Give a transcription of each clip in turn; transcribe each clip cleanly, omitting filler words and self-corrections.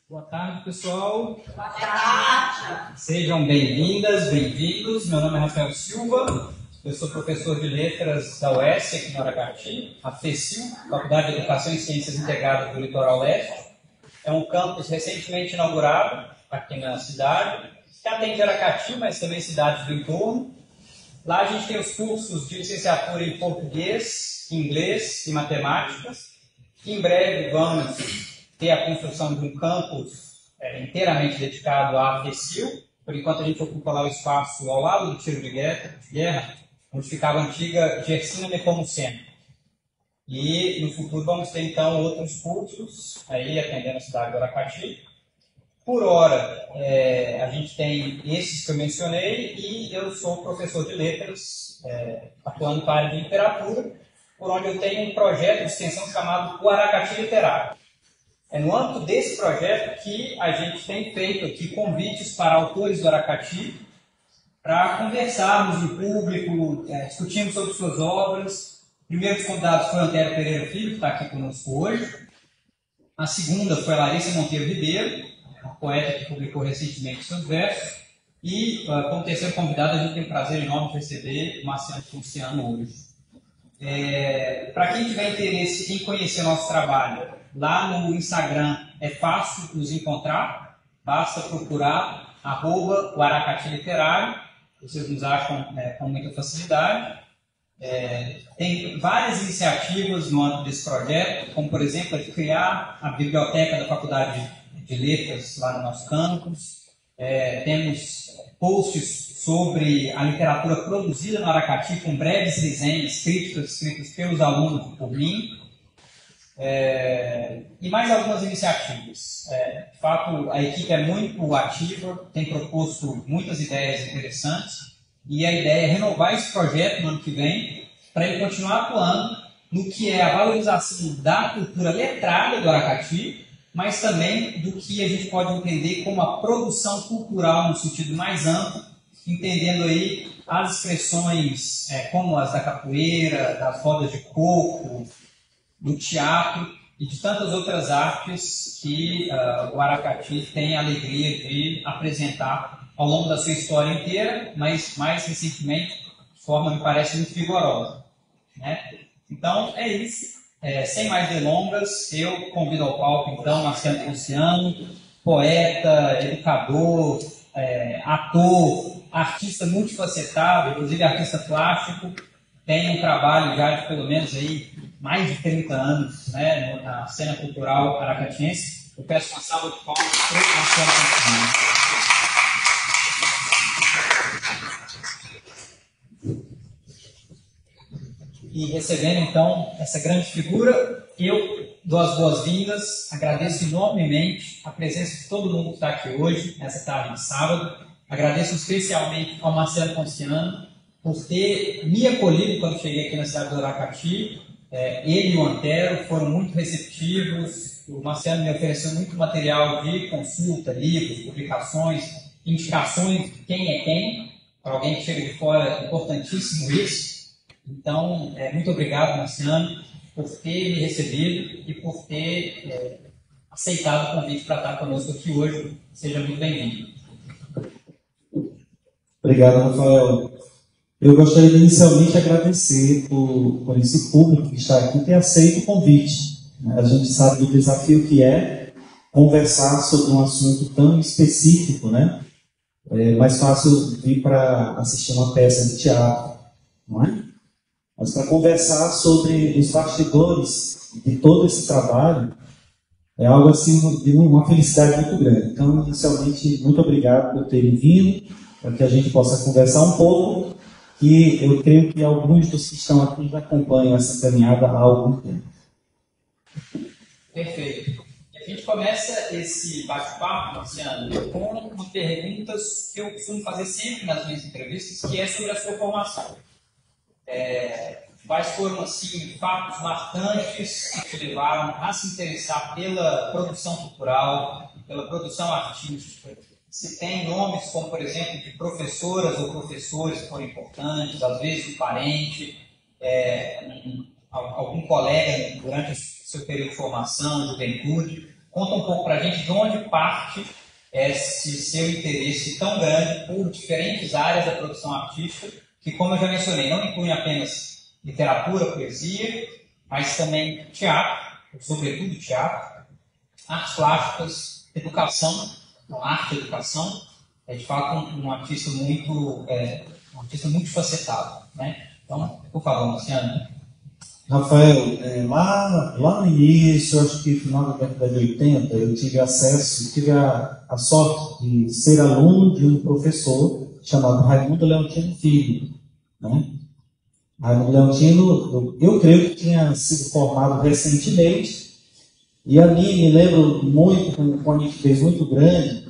Boa tarde, pessoal. Boa tarde. Sejam bem-vindas, bem-vindos. Meu nome é Rafael Silva, eu sou professor de Letras da UES, aqui no Aracati, a FECIL, Faculdade de Educação e Ciências Integradas do Litoral Leste. É um campus recentemente inaugurado aqui na cidade, que atende Aracati, mas também cidades do entorno. Lá a gente tem os cursos de licenciatura em português, inglês e matemáticas. Em breve vamos ter a construção de um campus inteiramente dedicado à FECIL. Por enquanto a gente ocupa lá o espaço ao lado do tiro de guerra, onde ficava a antiga Gersina Nepomuceno. E no futuro vamos ter então outros cursos aí atendendo a cidade do Aracati. Por hora, a gente tem esses que eu mencionei e eu sou professor de letras, atuando para a área de literatura, por onde eu tenho um projeto de extensão chamado O Aracati Literário. É no âmbito desse projeto que a gente tem feito aqui convites para autores do Aracati para conversarmos em público, discutirmos sobre suas obras. O primeiro dos convidados foi o Antero Pereira Filho, que está aqui conosco hoje. A segunda foi a Larissa Monteiro Ribeiro, uma poeta que publicou recentemente seus versos. E, como terceiro convidado, a gente tem o prazer enorme de receber o Marcelo Ponciano hoje. Para quem tiver interesse em conhecer nosso trabalho, lá no Instagram é fácil nos encontrar, basta procurar @o Aracati Literário, vocês nos acham com muita facilidade. Tem várias iniciativas no âmbito desse projeto, como por exemplo a de criar a biblioteca da Faculdade de Letras lá no nosso campus. Temos posts sobre a literatura produzida no Aracati, com breves resenhas, críticas escritas pelos alunos e por mim. E mais algumas iniciativas. De fato, a equipe é muito ativa, tem proposto muitas ideias interessantes, e a ideia é renovar esse projeto no ano que vem, para ele continuar atuando no que é a valorização da cultura letrada do Aracati, mas também do que a gente pode entender como a produção cultural no sentido mais amplo, entendendo aí as expressões como as da capoeira, das rodas de coco, do teatro e de tantas outras artes que o Aracati tem a alegria de apresentar ao longo da sua história inteira, mas mais recentemente de forma, me parece, muito vigorosa, né? Então, é isso. Sem mais delongas, eu convido ao palco, então, Marcelo Ponciano, poeta, educador, ator, artista multifacetado, inclusive artista plástico, tem um trabalho já de pelo menos aí mais de 30 anos, né, na cena cultural aracatiense. Eu peço uma salva de palmas para o Marcelo Ponciano. E recebendo, então, essa grande figura, eu dou as boas-vindas, agradeço enormemente a presença de todo mundo que está aqui hoje, nessa tarde de sábado. Agradeço especialmente ao Marcelo Ponciano por ter me acolhido quando cheguei aqui na cidade do Aracati. Ele e o Antero foram muito receptivos. O Marcelo me ofereceu muito material de consulta, livros, publicações, indicações de quem é quem. Para alguém que chega de fora, é importantíssimo isso. Então, muito obrigado, Marciano, por ter me recebido e por ter aceitado o convite para estar conosco aqui hoje. Seja muito bem-vindo. Obrigado, Rafael. Eu gostaria de inicialmente agradecer por esse público que está aqui ter aceito o convite. A gente sabe do desafio que é conversar sobre um assunto tão específico, né? É mais fácil vir para assistir uma peça de teatro, não é? Mas para conversar sobre os bastidores de todo esse trabalho, é algo assim de uma felicidade muito grande. Então, inicialmente, muito obrigado por terem vindo, para que a gente possa conversar um pouco, e eu creio que alguns dos que estão aqui já acompanham essa caminhada há algum tempo. Perfeito. E a gente começa esse bate-papo, Luciano, com uma pergunta que eu costumo fazer sempre nas minhas entrevistas, que é sobre a sua formação. Quais foram, assim, fatos marcantes que te levaram a se interessar pela produção cultural, pela produção artística? Se tem nomes como, por exemplo, de professoras ou professores que foram importantes, às vezes um parente, algum colega durante o seu período de formação, juventude. conta um pouco para a gente de onde parte esse seu interesse tão grande por diferentes áreas da produção artística, que, como eu já mencionei, não incluem apenas literatura, poesia, mas também teatro, sobretudo teatro, artes plásticas, educação, então, arte e educação. É de fato um artista muito facetado, né? Então, por favor, Luciano. Rafael, lá no início, acho que no final da década de 80, eu tive a sorte de ser aluno de um professor chamado Raimundo Leontino Filho, né? Raimundo Leontino, eu creio que tinha sido formado recentemente, e ali me lembro muito, com uma nitidez muito grande,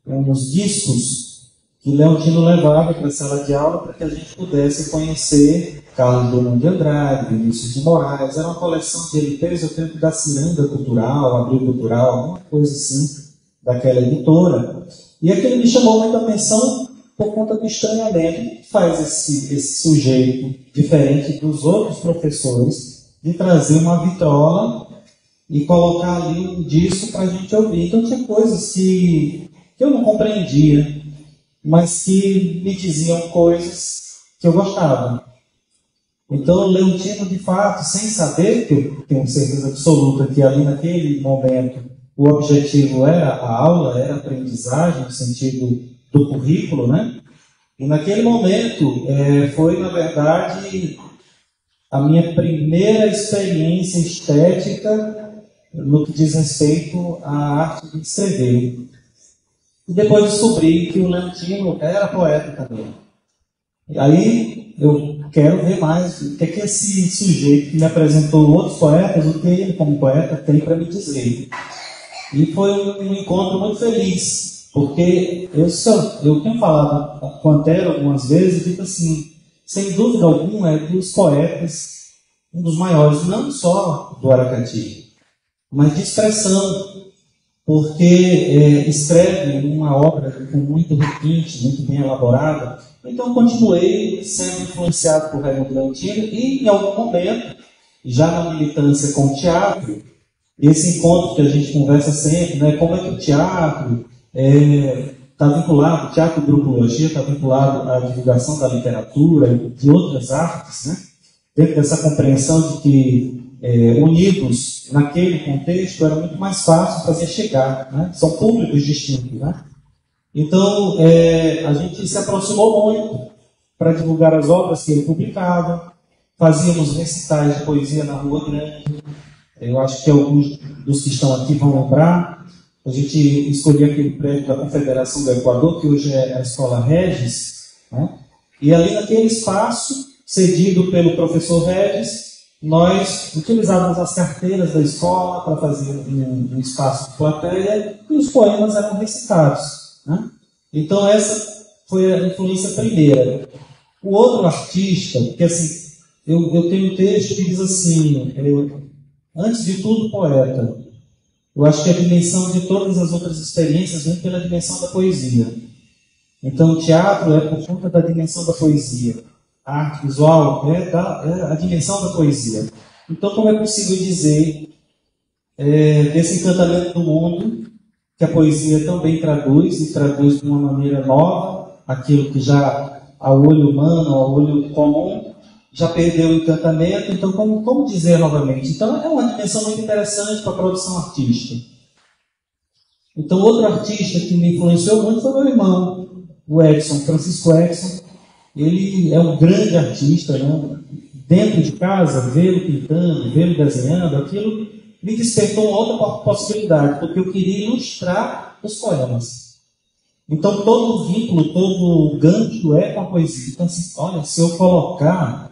uns discos que Leontino levava para a sala de aula para que a gente pudesse conhecer Carlos Drummond de Andrade, Vinícius de Moraes. Era uma coleção de LPs, eu creio, da Ciranda Cultural, Abril Cultural, alguma coisa assim, daquela editora. E aquilo me chamou muita atenção por conta do estranhamento. O que faz esse sujeito, diferente dos outros professores, de trazer uma vitrola e colocar ali um disco para a gente ouvir? Então tinha coisas que eu não compreendia, mas que me diziam coisas que eu gostava. Então, Leontino, de fato, sem saber, que eu tenho certeza absoluta que ali naquele momento o objetivo era a aula, era a aprendizagem, no sentido do currículo, né? E naquele momento foi, na verdade, a minha primeira experiência estética no que diz respeito à arte de escrever. E depois descobri que o Leontino era poeta também. E aí eu quero ver mais o que esse sujeito que me apresentou outros poetas, o que ele como poeta tem para me dizer. E foi um encontro muito feliz, porque eu tenho falado com a Antero algumas vezes e digo assim, sem dúvida alguma é dos poetas, um dos maiores, não só do Aracati, mas de expressão, porque escreve uma obra com muito requinte, muito bem elaborada. Então continuei sendo influenciado por Raimundo Leontino e, em algum momento, já na militância com o teatro, esse encontro que a gente conversa sempre, né, como é que o teatro está vinculado, o teatro e drupologia está vinculado à divulgação da literatura e de outras artes, né, dentro dessa compreensão de que unidos naquele contexto era muito mais fácil fazer chegar, né? São públicos distintos, né? Então a gente se aproximou muito para divulgar as obras que ele publicava, fazíamos recitais de poesia na Rua Grande. Eu acho que alguns dos que estão aqui vão lembrar. A gente escolhia aquele prédio da Confederação do Equador, que hoje é a Escola Regis, né? E ali naquele espaço, cedido pelo professor Regis, nós utilizávamos as carteiras da escola para fazer um espaço de plateia e os poemas eram recitados, né? Então essa foi a influência primeira. O outro artista, porque assim, eu tenho um texto que diz assim, antes de tudo poeta. Eu acho que a dimensão de todas as outras experiências vem pela dimensão da poesia. Então o teatro é por conta da dimensão da poesia. A arte visual é a dimensão da poesia. Então, como é possível dizer desse encantamento do mundo que a poesia também traduz, e traduz de uma maneira nova, aquilo que já, ao olho humano, ao olho comum, já perdeu o encantamento? Então, como dizer novamente? Então, é uma dimensão muito interessante para a produção artística. Então, outro artista que me influenciou muito foi meu irmão, o Edson, Francisco Edson. Ele é um grande artista, né? Dentro de casa, vê-lo pintando, vê-lo desenhando, aquilo me despertou uma outra possibilidade, porque eu queria ilustrar os poemas. Então, todo o vínculo, todo o gancho é com a poesia. Então, assim, olha, se eu colocar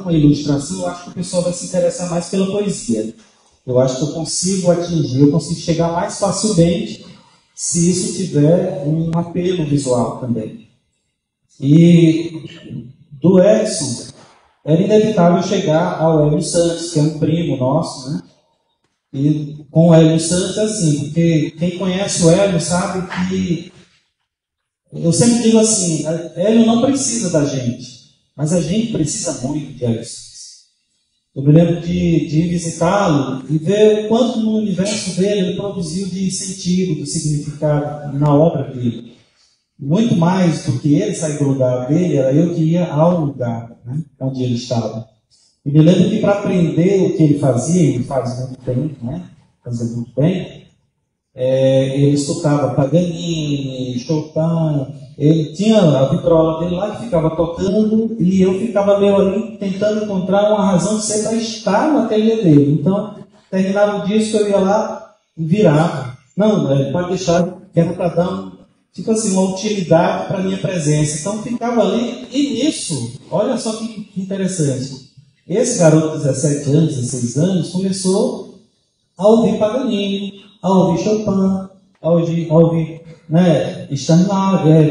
uma ilustração, eu acho que o pessoal vai se interessar mais pela poesia. Eu acho que eu consigo chegar mais facilmente se isso tiver um apelo visual também. E do Edson, era inevitável chegar ao Hélio Santos, que é um primo nosso, né? E com o Hélio Santos é assim, porque quem conhece o Hélio sabe que eu sempre digo assim, Hélio não precisa da gente, mas a gente precisa muito de Hélio Santos. Eu me lembro de ir visitá-lo e ver o quanto no universo dele ele produziu de sentido, de significado na obra dele. Muito mais do que ele sair do lugar dele, era eu que ia ao lugar, né, onde ele estava. E me lembro que para aprender o que ele fazia, ele faz muito bem, né, fazia muito bem, ele escutava Paganini, Chopin, ele tinha a vitrola dele lá que ficava tocando e eu ficava meio ali tentando encontrar uma razão de ser para estar no ateliê dele. Então, terminava o disco, eu ia lá e virava. Não, pode deixar, que era para dar tipo assim, uma utilidade para a minha presença. Então, ficava ali e nisso, olha só que interessante. Esse garoto de 17 anos, 16 anos, começou a ouvir Paganini, a ouvir Chopin, a ouvir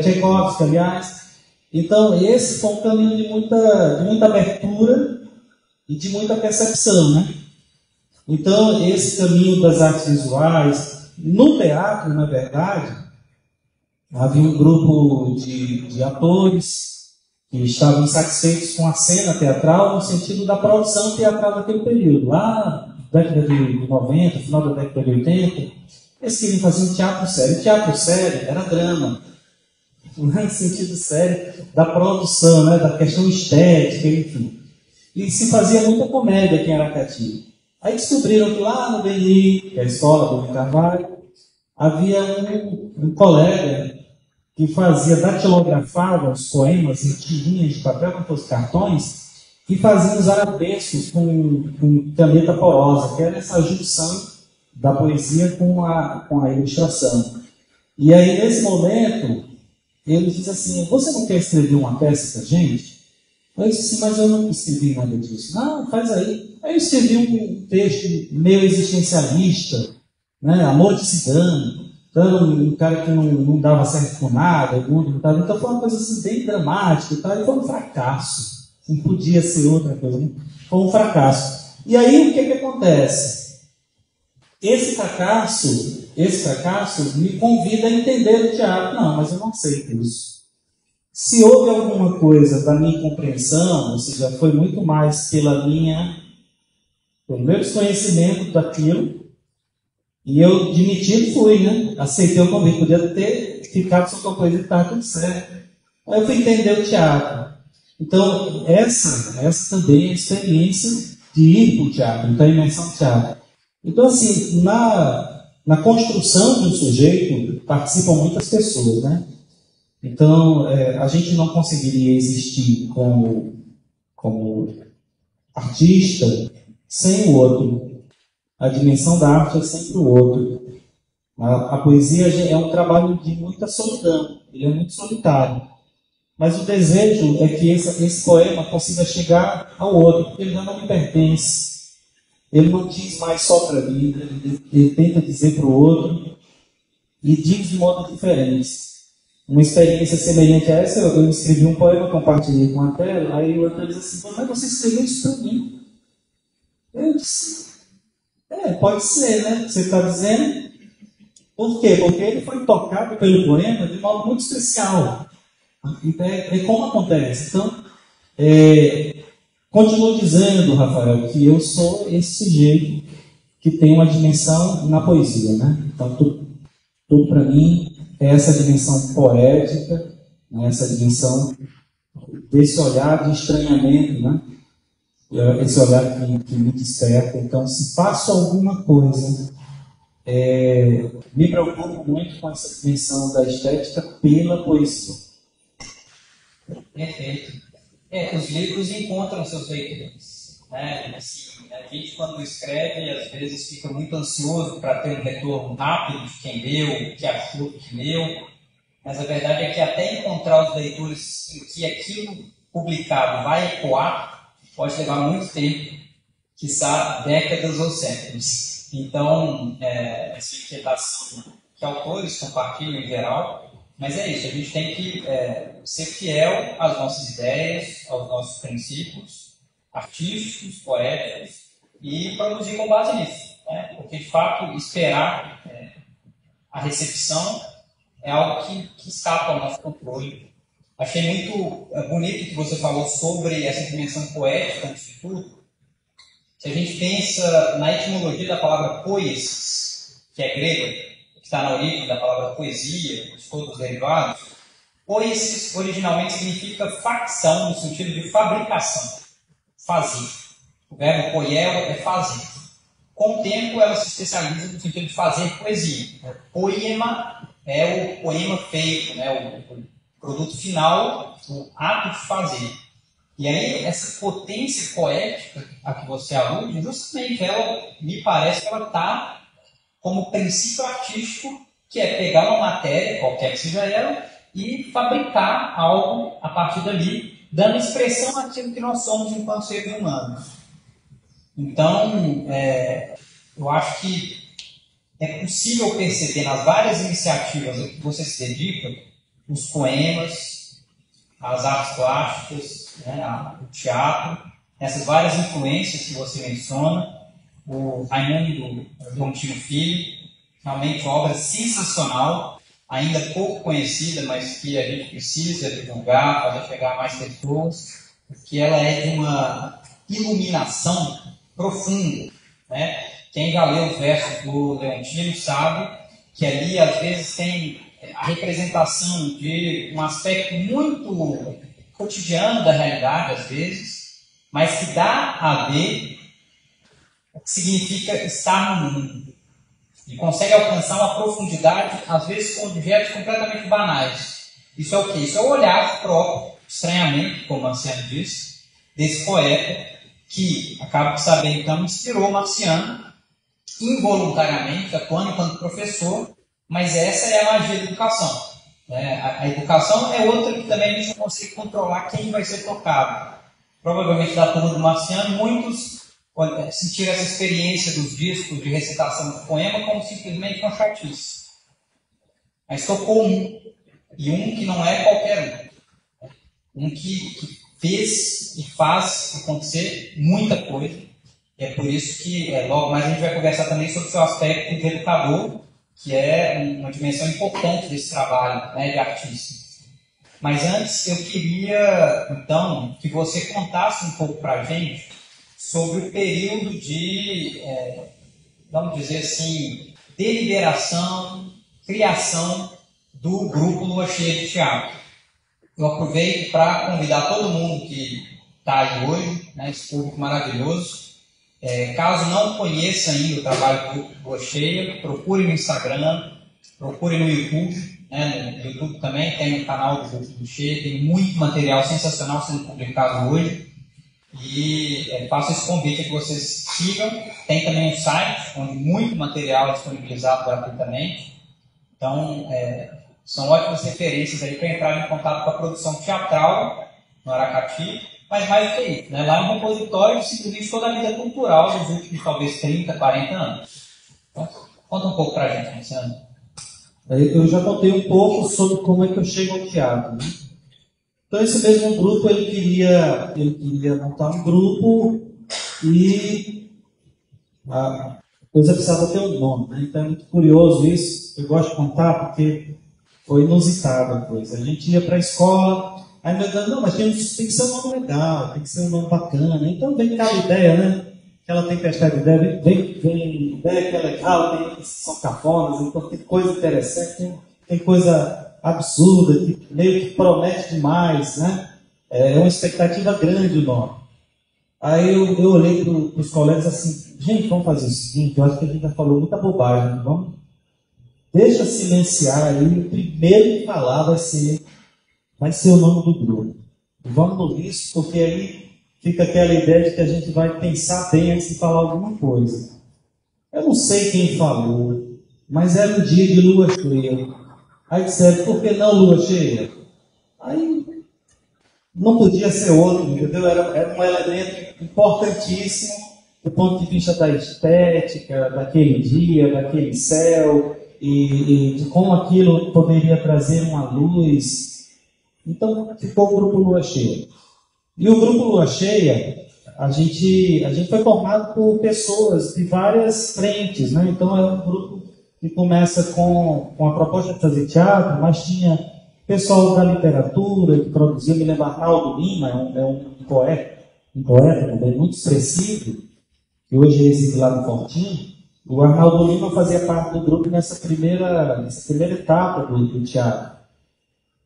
Tchaikovsky, aliás. Então, esse foi um caminho de muita abertura e de muita percepção, né? Então, esse caminho das artes visuais, no teatro, na verdade, havia um grupo de atores que estavam insatisfeitos com a cena teatral no sentido da produção teatral daquele período. Lá, década de 90, final da década de 80, eles queriam fazer um teatro sério. O teatro sério era drama, no sentido sério da produção, né, da questão estética, enfim. E se fazia muita comédia aqui em Aracati. Aí descobriram que lá no BNI, que é a escola do Carvalho, havia um colega que datilografava os poemas em tirinhas de papel, como fossem cartões, e fazia os arabescos com caneta porosa, que era essa junção da poesia com a ilustração. E aí, nesse momento, ele diz assim: você não quer escrever uma peça para a gente? Eu disse assim: mas eu não escrevi nada disso. Não, faz aí. Aí eu escrevi um texto meio existencialista, né? Amor de cigano. Então, um cara que não dava certo com nada, então foi uma coisa assim, bem dramática e tal, e foi um fracasso. Não podia ser outra coisa, né? Foi um fracasso. E aí o que acontece? Esse fracasso me convida a entender o teatro. Não, mas eu não aceito isso. Se houve alguma coisa da minha compreensão, ou seja, foi muito mais pelo meu desconhecimento daquilo, e eu demitido fui, né? Aceitei o convite, podia ter ficado só com a coisa e estava tudo certo. Aí eu fui entender o teatro. Então, essa também é a experiência de ir para o teatro, então a imersão no teatro. Então, assim, na construção de um sujeito participam muitas pessoas, né? Então, a gente não conseguiria existir como artista sem o outro. A dimensão da arte é sempre o outro. A poesia é um trabalho de muita solidão, ele é muito solitário. Mas o desejo é que esse poema consiga chegar ao outro, porque ele já não me pertence. Ele não diz mais só para mim, ele tenta dizer para o outro e diz de modo diferente. Uma experiência semelhante a essa, eu escrevi um poema, compartilhei com a tela, aí o Antônio disse assim: mas você escreveu isso para mim? Eu disse: pode ser, né? Você está dizendo. Por quê? Porque ele foi tocado pelo poema de modo muito especial. Então, como acontece. Então, continuo dizendo, Rafael, que eu sou esse sujeito que tem uma dimensão na poesia, né? Então, tudo para mim é essa dimensão poética, né? Essa dimensão desse olhar de estranhamento, né? Esse olhar que me desperta. Então, se faço alguma coisa, me preocupo muito com essa dimensão da estética pela poesia. Perfeito. Os livros encontram seus leitores, né? Assim, a gente, quando escreve, às vezes fica muito ansioso para ter um retorno rápido de quem leu, que achou que leu, mas a verdade é que até encontrar os leitores em que aquilo publicado vai ecoar, pode levar muito tempo, quiçá décadas ou séculos. Então, essa inquietação que autores compartilham em geral, mas é isso, a gente tem que ser fiel às nossas ideias, aos nossos princípios artísticos, poéticos, e produzir com base nisso, né? Porque, de fato, esperar a recepção é algo que escapa ao nosso controle. Achei muito bonito que você falou sobre essa dimensão poética, antes de tudo, Se a gente pensa na etimologia da palavra poiesis, que é grega, que está na origem da palavra poesia, de todos os derivados, poiesis originalmente significa facção, no sentido de fabricação, fazer. O verbo poieo é fazer. Com o tempo, ela se especializa no sentido de fazer poesia. Poema é o poema feito, né? O produto final, o ato de fazer. E aí, essa potência poética a que você alude, justamente, ela, me parece que ela está como princípio artístico, que é pegar uma matéria, qualquer que seja ela, e fabricar algo a partir dali, dando expressão àquilo que nós somos enquanto seres humanos. Então, eu acho que é possível perceber nas várias iniciativas a que você se dedica, os poemas, as artes plásticas, né, o teatro, essas várias influências que você menciona, o Raimundo Dontino Filho, realmente uma obra sensacional, ainda pouco conhecida, mas que a gente precisa divulgar, fazer chegar a mais pessoas, porque ela é de uma iluminação profunda, né? Quem já leu os versos do Leontino sabe que ali, às vezes, tem a representação de um aspecto muito cotidiano da realidade, às vezes, mas que dá a ver o que significa estar no mundo. E consegue alcançar uma profundidade, às vezes, com objetos completamente banais. Isso é o quê? Isso é o olhar próprio, estranhamento, como Marciano disse, desse poeta, que, acaba de saber, então, inspirou Marciano, involuntariamente, atuando enquanto professor, mas essa é a magia da educação. Né? A educação é outra que também a gente não consegue controlar quem vai ser tocado. Provavelmente da turma do Marciano, muitos sentiram essa experiência dos discos de recitação do poema como simplesmente uma chatice. Mas tocou um, e um que não é qualquer um. Um que fez e faz acontecer muita coisa. E é por isso que logo mais a gente vai conversar também sobre o seu aspecto de educador, que é uma dimensão importante desse trabalho, né, de artista. Mas antes eu queria, então, que você contasse um pouco para a gente sobre o período de, vamos dizer assim, deliberação, criação do Grupo Lua Cheia de Teatro. Eu aproveito para convidar todo mundo que está aí hoje, né, esse público maravilhoso. Caso não conheça ainda o trabalho do Grupo Lua Cheia, procure no Instagram, procure no YouTube. No YouTube também tem um canal do Grupo Lua Cheia, tem muito material sensacional sendo publicado hoje. E faço esse convite a que vocês sigam. Tem também um site onde muito material é disponibilizado gratuitamente. Então, são ótimas referências aí para entrar em contato com a produção teatral no Aracati. Mas mais do que isso, né? Lá é um repositório de simplesmente toda a vida cultural dos últimos, talvez, 30, 40 anos. Então, conta um pouco para a gente, Luciano. Eu já contei um pouco sobre como é que eu chego ao teatro, né? Então, esse mesmo grupo, ele queria montar um grupo e a coisa precisava ter um nome, né? Então, é muito curioso isso. Eu gosto de contar porque foi inusitada a coisa. A gente ia para a escola, aí meu Deus, não, mas tem que ser um nome legal, tem que ser um nome bacana. Então, vem aquela ideia, né? Aquela tempestade de ideia, vem ideia que é legal, tem que são cafonas, então tem coisa interessante, tem coisa absurda, que meio que promete demais, né? É uma expectativa grande o nome. Aí eu olhei para os colegas assim, gente, vamos fazer o seguinte, eu acho que a gente já falou muita bobagem, vamos, deixa silenciar aí, o primeiro que falar vai ser o nome do grupo. Vamos nisso, porque aí fica aquela ideia de que a gente vai pensar bem antes de falar alguma coisa. Eu não sei quem falou, mas era um dia de lua cheia. Aí disseram, por que não lua cheia? Aí não podia ser outro, entendeu? Era um elemento importantíssimo do ponto de vista da estética, daquele dia, daquele céu, e de como aquilo poderia trazer uma luz. Então ficou o Grupo Lua Cheia. E o Grupo Lua Cheia, a gente foi formado por pessoas de várias frentes, né? Então é um grupo que começa com a proposta de fazer teatro, mas tinha pessoal da literatura que produziu, me lembro, Arnaldo Lima, é um poeta também muito expressivo, que hoje reside lá no Fortim, o Arnaldo Lima fazia parte do grupo nessa primeira etapa do teatro.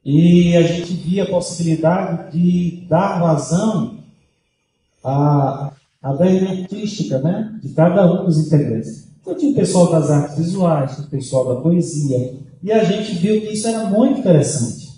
E a gente via a possibilidade de dar vazão à verve artística, né, de cada um dos integrantes. Então tinha o pessoal das artes visuais, tinha o pessoal da poesia, e a gente viu que isso era muito interessante.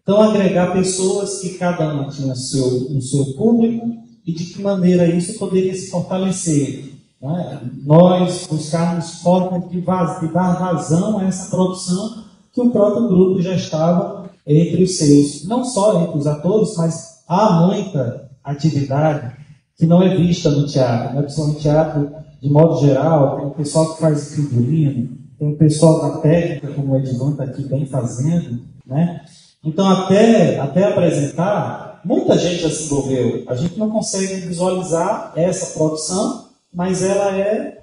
Então, agregar pessoas que cada uma tinha o seu público e de que maneira isso poderia se fortalecer. Né? Nós buscarmos formas de dar vazão a essa produção que o próprio grupo já estava entre os seus, não só entre os atores, mas há muita atividade que não é vista no teatro. Né? No teatro, de modo geral, tem o pessoal que faz figurino, tem o pessoal da técnica, como o Edivan está aqui bem fazendo, né? Então, até apresentar, muita gente já se envolveu. A gente não consegue visualizar essa produção, mas ela é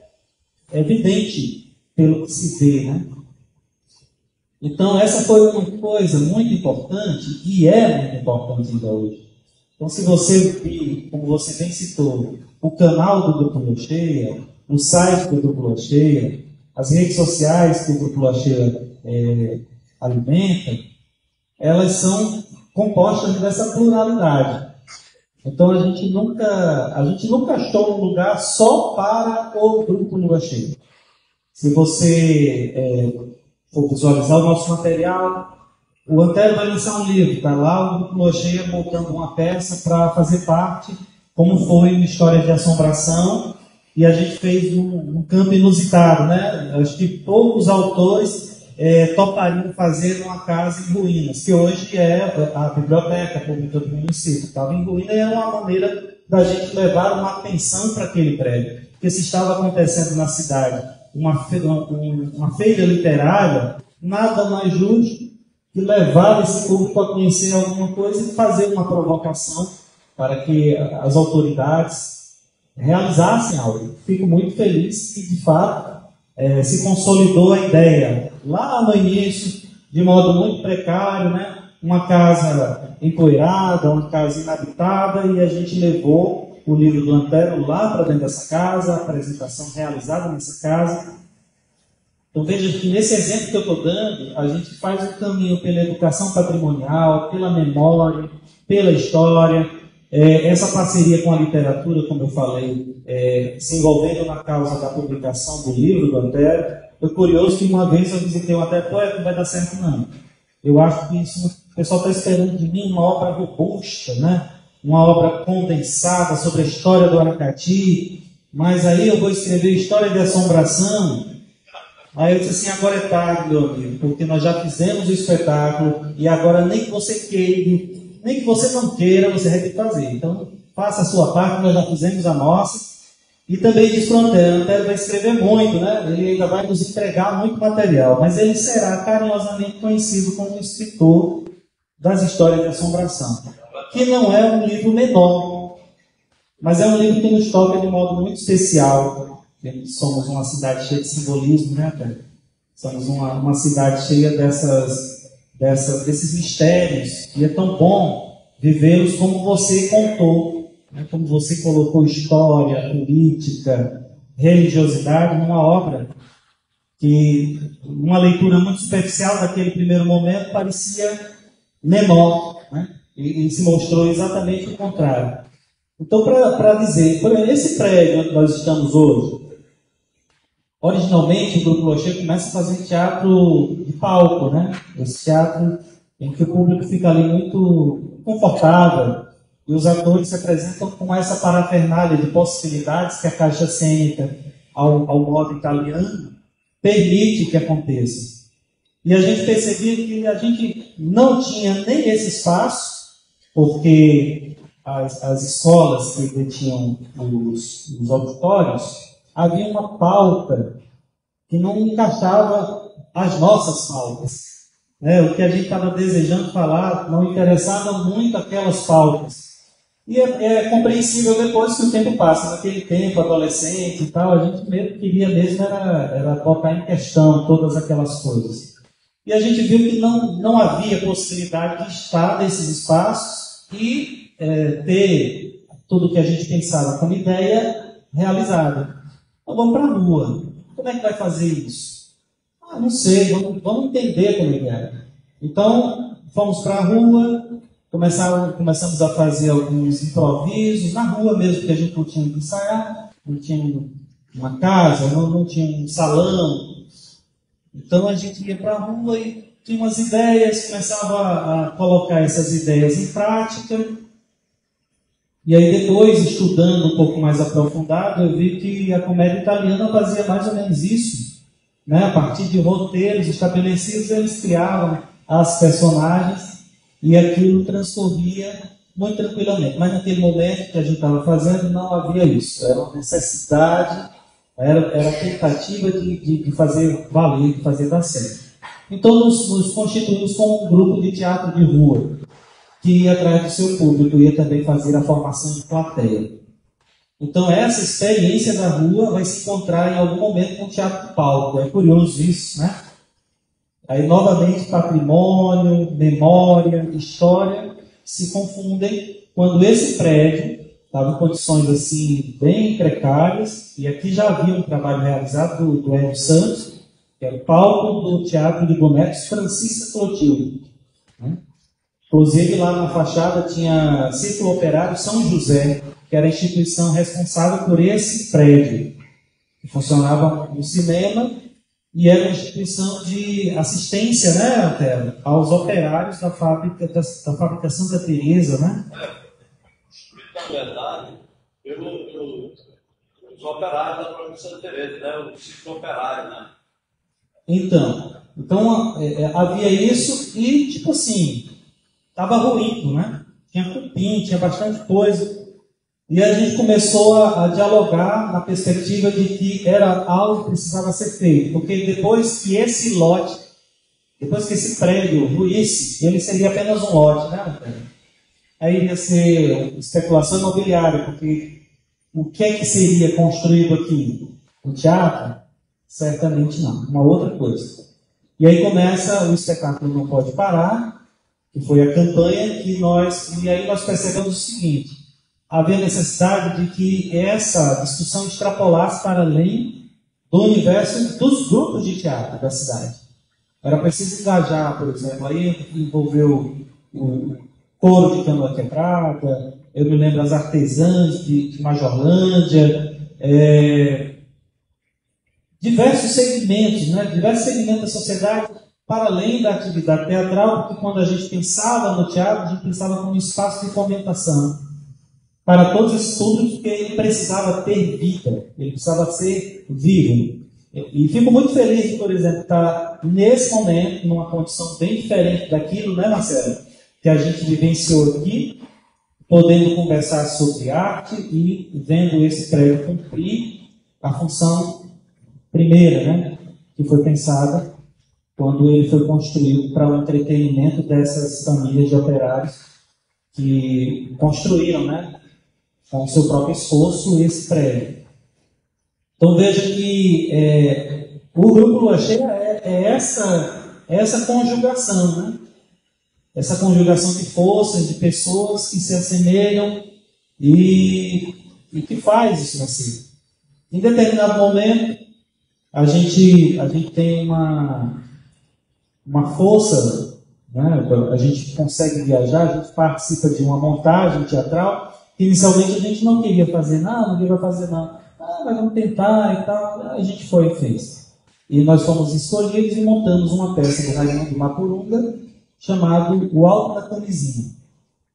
evidente pelo que se vê, né? Então, essa foi uma coisa muito importante e é muito importante ainda hoje. Então, se você vir, como você bem citou, o canal do Grupo Lua Cheia, o site do Grupo Lua Cheia, as redes sociais que o Grupo Lua Cheia alimenta, elas são compostas dessa pluralidade. Então, a gente nunca achou um lugar só para o Grupo Lua Cheia. Se você for visualizar o nosso material, o Antero vai lançar um livro, está lá o Grupo Lua Cheia montando uma peça para fazer parte, como foi uma História de Assombração, e a gente fez um campo inusitado, né? Acho que poucos autores topariam fazer uma casa em ruínas, que hoje é a biblioteca pública do município. Estava em ruína e era uma maneira da gente levar uma atenção para aquele prédio. Porque se estava acontecendo na cidade uma feira literária, nada mais justo que levar esse público a conhecer alguma coisa e fazer uma provocação para que as autoridades realizassem algo. Fico muito feliz que, de fato, se consolidou a ideia lá no início, de modo muito precário, né? Uma casa empoeirada, uma casa inabitada, e a gente levou o livro do Antero lá para dentro dessa casa, a apresentação realizada nessa casa. Então veja que nesse exemplo que eu estou dando, a gente faz um caminho pela educação patrimonial, pela memória, pela história, essa parceria com a literatura, como eu falei, se envolvendo na causa da publicação do livro do Antero. Foi curioso que uma vez eu visitei um Antero, não vai dar certo não. Eu acho que o pessoal está esperando de mim uma obra robusta, né? Uma obra condensada sobre a história do Aracati, mas aí eu vou escrever História de Assombração. Aí eu disse assim, agora é tarde, meu amigo, porque nós já fizemos o espetáculo e agora nem que você queira, nem que você não queira, você vai ter que fazer. Então, faça a sua parte, nós já fizemos a nossa. E também diz para o Antero vai escrever muito, né? Ele ainda vai nos entregar muito material, mas ele será carinhosamente conhecido como o escritor das Histórias de Assombração, que não é um livro menor, mas é um livro que nos toca de modo muito especial. Somos uma cidade cheia de simbolismo, né, Antero? Somos uma cidade cheia desses mistérios, e é tão bom vivê-los como você contou. Como você colocou história, política, religiosidade numa obra que, uma leitura muito superficial daquele primeiro momento, parecia menor, né? E se mostrou exatamente o contrário. Então, para dizer, esse prédio onde nós estamos hoje, originalmente o Grupo Lua Cheia começa a fazer teatro de palco, né? Esse teatro em que o público fica ali muito confortável, e os atores se apresentam com essa parafernália de possibilidades que a caixa cênica, ao modo italiano, permite que aconteça. E a gente percebia que a gente não tinha nem esse espaço, porque as escolas que detinham os auditórios, havia uma pauta que não encaixava as nossas pautas. O que a gente estava desejando falar não interessava muito aquelas pautas. E é compreensível depois que o tempo passa. Naquele tempo, adolescente e tal, a gente queria mesmo era botar em questão todas aquelas coisas. E a gente viu que não havia possibilidade de estar nesses espaços e ter tudo o que a gente pensava como ideia realizada. Então vamos para a rua. Como é que vai fazer isso? Ah, não sei, vamos entender como é que é. Então, fomos para a rua, começamos a fazer alguns improvisos, na rua mesmo, porque a gente não tinha que ensaiar, não tinha uma casa, não tinha um salão. Então a gente ia para a rua e tinha umas ideias, começava a colocar essas ideias em prática. E aí depois, estudando um pouco mais aprofundado, eu vi que a comédia italiana fazia mais ou menos isso. Né? A partir de roteiros estabelecidos, eles criavam as personagens e aquilo transcorria muito tranquilamente. Mas naquele momento que a gente estava fazendo, não havia isso. Era uma necessidade, era a tentativa de fazer valer, de fazer dar certo. Então nos constituímos como um grupo de teatro de rua, que ia atrás do seu público, ia também fazer a formação de plateia. Então essa experiência da rua vai se encontrar em algum momento com o teatro de palco. É curioso isso, né? Aí novamente patrimônio, memória, história se confundem quando esse prédio estava em condições assim bem precárias, e aqui já havia um trabalho realizado do Hélio Santos, que era o palco do Teatro de Bonecos Francisca Clotilde. Né? Inclusive, lá na fachada tinha Círculo Operário São José, que era a instituição responsável por esse prédio, que funcionava no cinema e era uma instituição de assistência, né, Antero, aos operários da fábrica Santa Teresa, né? Na verdade, os operários da fábrica Santa Teresa, né, o ciclo operário, né? Então havia isso e, tipo assim, estava ruído, né? Tinha cupim, tinha bastante coisa. E a gente começou a dialogar na perspectiva de que era algo que precisava ser feito. Porque depois que esse lote, depois que esse prédio ruísse, ele seria apenas um lote, né? Aí iria ser especulação imobiliária, porque o que é que seria construído aqui? Um teatro? Certamente não. Uma outra coisa. E aí começa o espetáculo Não Pode Parar, que foi a campanha e aí nós percebemos o seguinte: havia necessidade de que essa discussão extrapolasse para além do universo dos grupos de teatro da cidade. Era preciso engajar, por exemplo, aí envolveu o coro de Canoa Quebrada, eu me lembro das artesãs de Majorlândia, diversos segmentos, né? Diversos segmentos da sociedade, para além da atividade teatral, porque quando a gente pensava no teatro, a gente pensava como um espaço de fomentação para todos esses públicos, porque ele precisava ter vida, ele precisava ser vivo. E fico muito feliz de, por exemplo, estar nesse momento, numa condição bem diferente daquilo, né, Marcelo, que a gente vivenciou aqui, podendo conversar sobre arte e vendo esse prédio cumprir a função primeira, né, que foi pensada quando ele foi construído para o entretenimento dessas famílias de operários que construíram, né, com o seu próprio esforço, esse prédio. Então veja que o Grupo Lua Cheia é essa conjugação, né? Essa conjugação de forças, de pessoas que se assemelham e que faz isso nascer. Em determinado momento, a gente tem uma força, né? A gente consegue viajar, a gente participa de uma montagem teatral. Inicialmente a gente não queria fazer nada, ninguém vai fazer nada. Mas vamos tentar e tal. A gente foi e fez. E nós fomos escolhidos e montamos uma peça do Raimundo Mapurunga chamado O Alto da Camisinha.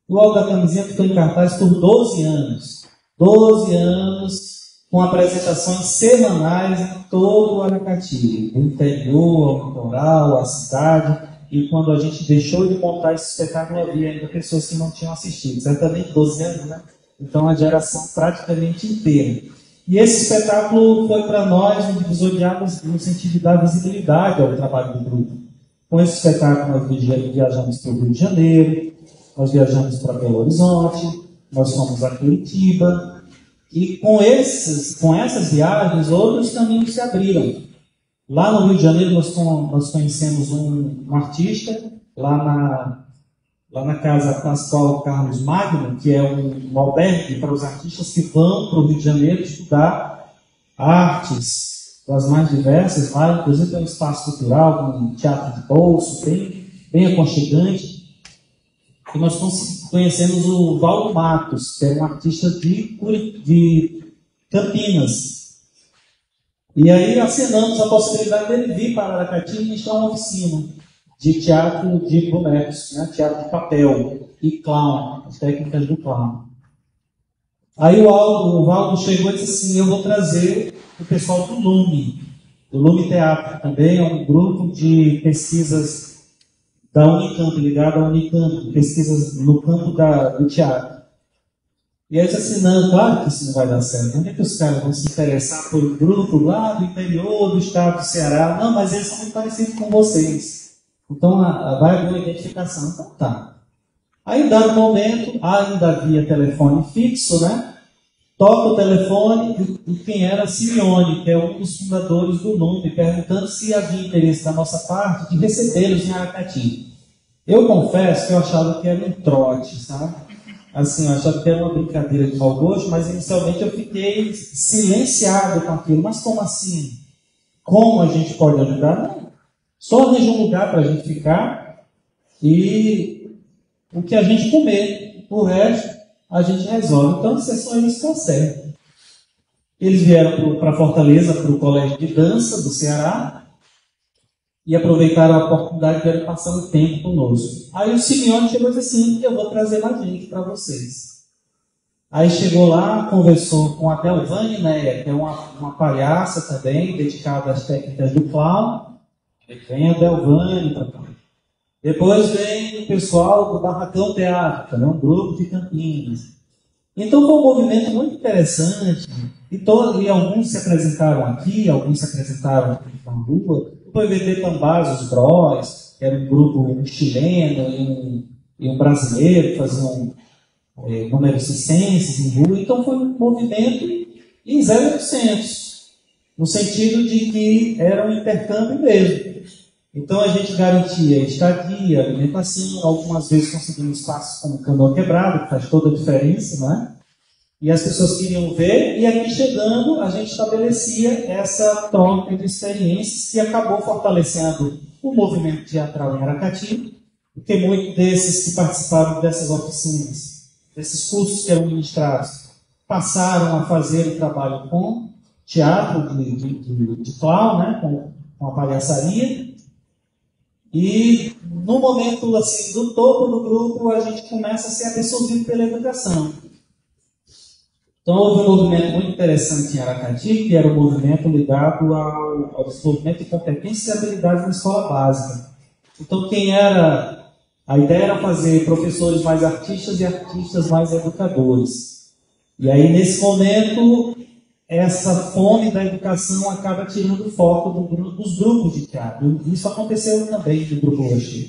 O Alto da Camisinha ficou em cartaz por 12 anos. 12 anos com apresentações semanais em todo o Aracati. O interior, o litoral, a cidade. E quando a gente deixou de montar esse espetáculo, havia ainda pessoas que não tinham assistido. Certamente 12 anos, né? Então, a geração praticamente inteira. E esse espetáculo foi para nós um divisor de águas no sentido de dar visibilidade ao trabalho do grupo. Com esse espetáculo, nós viajamos para o Rio de Janeiro, nós viajamos para Belo Horizonte, nós fomos a Curitiba. E com essas viagens, outros caminhos se abriram. Lá no Rio de Janeiro, nós conhecemos um artista, lá lá na Casa Pascoal Carlos Magno, que é um albergue para os artistas que vão para o Rio de Janeiro estudar artes das mais diversas. Lá, inclusive, tem um espaço cultural, um teatro de bolso, bem aconchegante. E nós conhecemos o Valdo Matos, que é um artista de Campinas. E aí acenamos a possibilidade dele vir para Aracati e iniciar uma oficina de teatro de bonecos, né? Teatro de papel e clown, as técnicas do clown. Aí o Valdo chegou e disse assim: eu vou trazer o pessoal do Lume Teatro, também é um grupo de pesquisas da Unicamp, ligado à Unicamp, pesquisas no campo do teatro. E aí disse assim: não, claro que isso não vai dar certo. Onde é que os caras vão se interessar por um grupo lá do interior do estado do Ceará? Não, mas eles são muito parecidos com vocês. Então vai haver uma identificação. Então tá. Aí, dado momento, ainda havia telefone fixo, né? Toca o telefone e quem era? Simeone, que é um dos fundadores do Lume, perguntando se havia interesse da nossa parte de recebê-los em Aracati. Eu confesso que eu achava que era um trote, sabe? Assim, eu achava que era uma brincadeira de mau gosto, mas inicialmente eu fiquei silenciado com aquilo. Mas como assim? Como a gente pode ajudar? Não. Só arranja um lugar para a gente ficar e o que a gente comer. O resto a gente resolve. Então, as sessões estão certas. Eles vieram para Fortaleza, para o Colégio de Dança do Ceará, e aproveitaram a oportunidade de vieram passar um tempo conosco. Aí o Simeone chegou e disse assim: eu vou trazer mais gente para vocês. Aí chegou lá, conversou com a Delvane Neia, que é uma palhaça também, dedicada às técnicas do clown. Vem a Delvane para cá. Depois vem o pessoal do Barracão Teatro, também um grupo de Campinas. Então foi um movimento muito interessante. E alguns se apresentaram aqui, alguns se apresentaram na rua. O PVT Tambazos Bros, que era um grupo chileno e um brasileiro que faziam números circenses em rua. Então foi um movimento em 0800, no sentido de que era um intercâmbio mesmo. Então a gente garantia estadia, alimentação, algumas vezes conseguimos espaços como Canoa Quebrada, que faz toda a diferença, não é? E as pessoas queriam ver, e aqui chegando a gente estabelecia essa troca de experiências que acabou fortalecendo o movimento teatral em Aracati, porque muitos desses que participaram dessas oficinas, desses cursos que eram ministrados, passaram a fazer o trabalho com teatro de clown, né? com a palhaçaria. E no momento assim, do topo do grupo, a gente começa a ser absorvido pela educação. Então houve um movimento muito interessante em Aracati, que era um movimento ligado ao desenvolvimento de competências e habilidades na escola básica. Então a ideia era fazer professores mais artistas e artistas mais educadores. E aí nesse momento, essa fome da educação acaba tirando o foco dos grupos de teatro. Isso aconteceu também no Grupo Lua Cheia.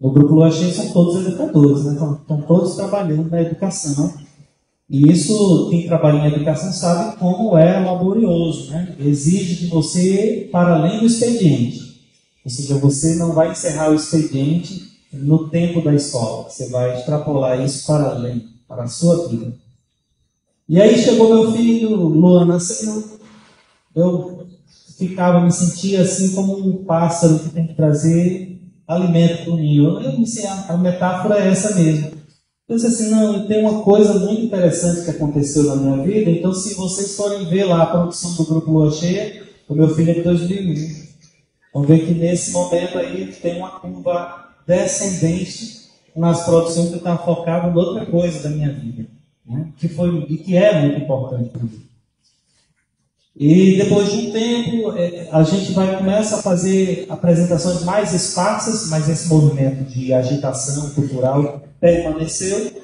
No Grupo Lua Cheia são todos educadores, né? Estão todos trabalhando na educação. E isso, quem trabalha em educação sabe como é laborioso, né? Exige de você para além do expediente. Ou seja, você não vai encerrar o expediente no tempo da escola. Você vai extrapolar isso para além, para a sua vida. E aí chegou meu filho, Luan nasceu. Eu me sentia assim como um pássaro que tem que trazer alimento para o ninho. A metáfora é essa mesmo. Eu disse assim: não, tem uma coisa muito interessante que aconteceu na minha vida. Então, se vocês forem ver lá a produção do Grupo Lua Cheia, o meu filho é de 2001. Vão ver que nesse momento aí tem uma curva descendente nas produções que eu estava focado em outra coisa da minha vida, né? Que é muito importante para mim. E depois de um tempo, a gente começa a fazer apresentações mais esparsas, mas esse movimento de agitação cultural permaneceu.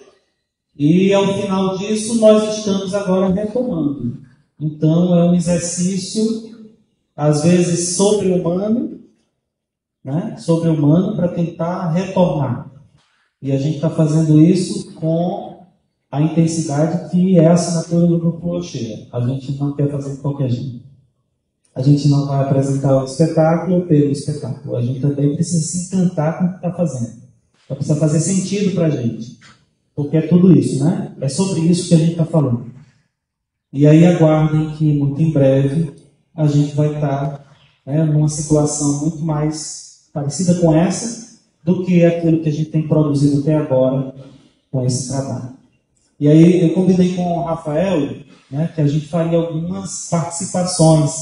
E ao final disso, nós estamos agora retomando. Então, é um exercício, às vezes, sobre-humano, né? Sobre-humano, para tentar retornar. E a gente está fazendo isso com a intensidade que é a assinatura do Grupo Lua Cheia. A gente não quer fazer de qualquer jeito. A gente não vai apresentar o espetáculo pelo espetáculo. A gente também precisa se encantar com o que está fazendo. Precisa fazer sentido para a gente. Porque é tudo isso, né? É sobre isso que a gente está falando. E aí aguardem que muito em breve a gente vai estar, né, numa situação muito mais parecida com essa do que aquilo que a gente tem produzido até agora com esse trabalho. E aí eu combinei com o Rafael, né, que a gente faria algumas participações.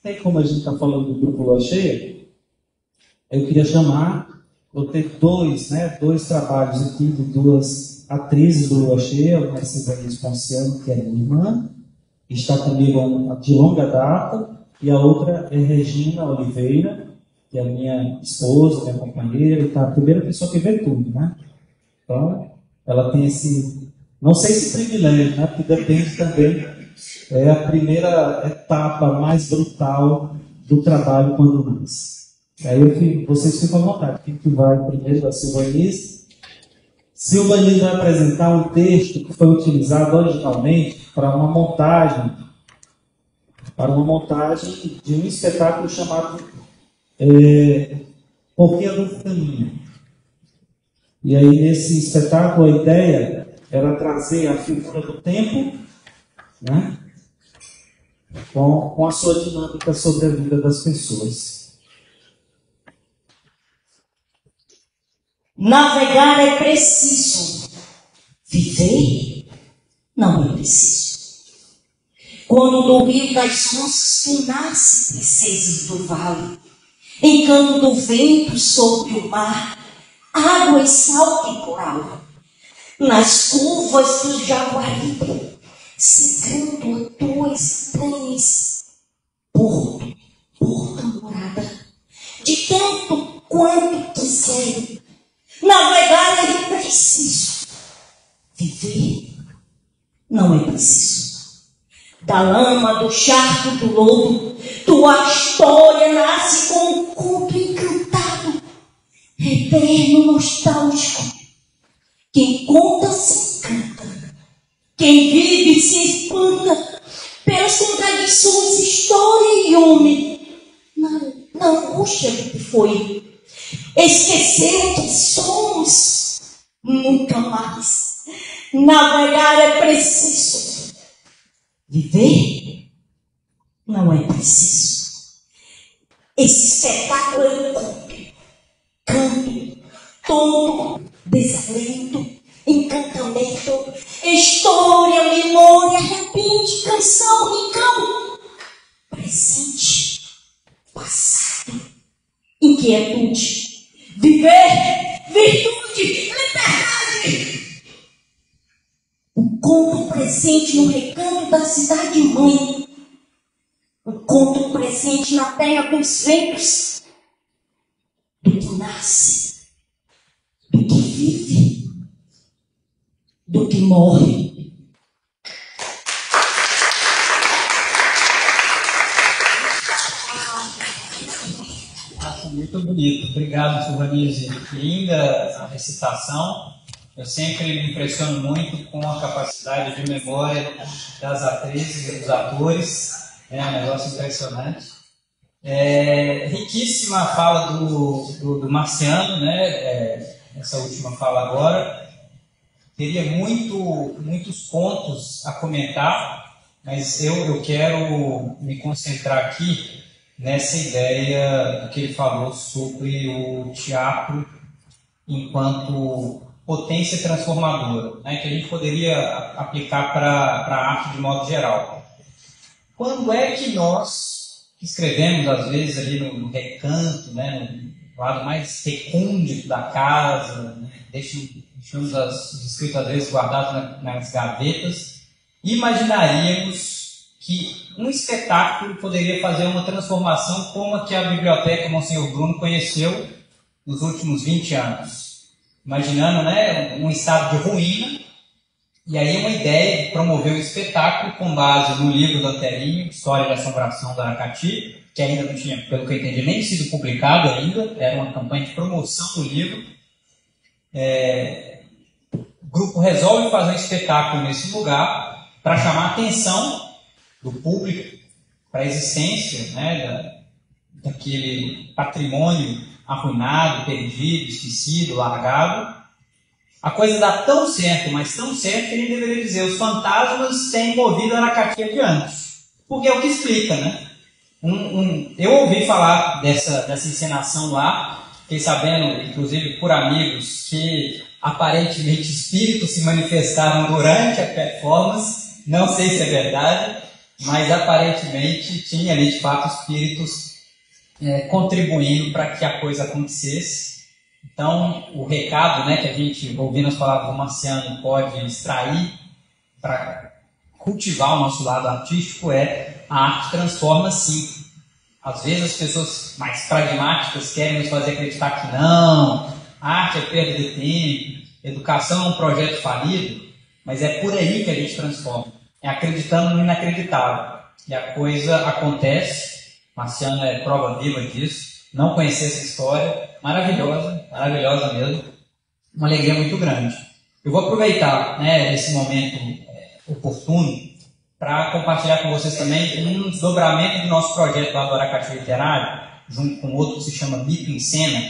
Tem como a gente está falando do Grupo Lua Cheia? Eu queria chamar, vou ter dois trabalhos aqui de duas atrizes do Lua Cheia, uma é Silvania Ponciano, que é minha irmã, que está comigo de longa data, e a outra é Regina Oliveira, que é minha esposa, minha companheira, e tá a primeira pessoa que vê tudo, né? Então, ela tem esse, não sei se privilégio, né? Porque depende também, é a primeira etapa mais brutal do trabalho quando nasce. Aí vocês ficam à vontade. Quem que vai primeiro? A Silvanice. Silvanice vai apresentar um texto que foi utilizado originalmente para uma montagem de um espetáculo chamado Porquê do Caminho. E aí, nesse espetáculo, a ideia era trazer a figura do tempo, né, com a sua dinâmica sobre a vida das pessoas. Navegar é preciso, viver não é preciso. Quando do rio das onças tu nasce, princesas do vale, encanto do vento sobre o mar, água e sal e coral, nas curvas do Jaguaribe, secando a tuas estranhas, porto morada, de tanto quanto quiser. Navegar é preciso, viver não é preciso. Da lama, do charco, do lodo, tua história nasce com um conto encantado, eterno, nostálgico. Quem conta se encanta, quem vive se espanta pelas contradições, história e homem. Na angústia do que foi, esquecer que somos, nunca mais. Navegar é preciso, viver não é preciso. Esse espetáculo é um canto, tom, desalento, encantamento, história, memória, repente, canção, rincão, presente, passado, inquietude. Viver, virtude, liberdade. O conto presente no recanto da cidade-mãe. O conto presente na terra dos ventos. Do que nasce, do que vive, do que morre. Muito bonito. Obrigado, Silvanise. Linda a recitação. Eu sempre me impressiono muito com a capacidade de memória das atrizes e dos atores. É um negócio impressionante. Riquíssima a fala do Marciano, né? Essa última fala agora. Teria muitos pontos a comentar, mas eu quero me concentrar aqui nessa ideia que ele falou sobre o teatro enquanto potência transformadora, né, que a gente poderia aplicar para a arte de modo geral. Quando é que nós, que escrevemos às vezes ali no recanto, né, no lado mais recôndito da casa, né, deixamos os escritos às vezes guardados nas gavetas, imaginaríamos que um espetáculo poderia fazer uma transformação como a que a biblioteca Monsenhor Bruno conheceu nos últimos 20 anos. Imaginando, né, um estado de ruína, e aí uma ideia de promover um espetáculo com base no livro do Anterinho, História da Assombração do Aracati, que ainda não tinha, pelo que eu entendi, nem sido publicado ainda, era uma campanha de promoção do livro. O grupo resolve fazer um espetáculo nesse lugar para chamar a atenção do público para a existência, né, daquele patrimônio arruinado, perdido, esquecido, largado. A coisa dá tão certo, mas tão certo que ele deveria dizer: os fantasmas têm movido Aracati adiante. Porque é o que explica, né? Eu ouvi falar dessa encenação lá, fiquei sabendo, inclusive por amigos, que aparentemente espíritos se manifestaram durante a performance. Não sei se é verdade, mas aparentemente tinha ali de fato espíritos contribuindo para que a coisa acontecesse. Então, o recado, né, que a gente, ouvindo as palavras do Marciano, pode extrair para cultivar o nosso lado artístico é: a arte transforma sim. Às vezes as pessoas mais pragmáticas querem nos fazer acreditar que não, a arte é perda de tempo, educação é um projeto falido, mas é por aí que a gente transforma. É acreditando no inacreditável. E a coisa acontece. Marciano é prova viva disso. Não conhecer essa história, maravilhosa, maravilhosa mesmo. Uma alegria muito grande. Eu vou aproveitar, né, esse momento oportuno para compartilhar com vocês também um desdobramento do nosso projeto lá do Aracati Literário, junto com outro que se chama Mito em Cena,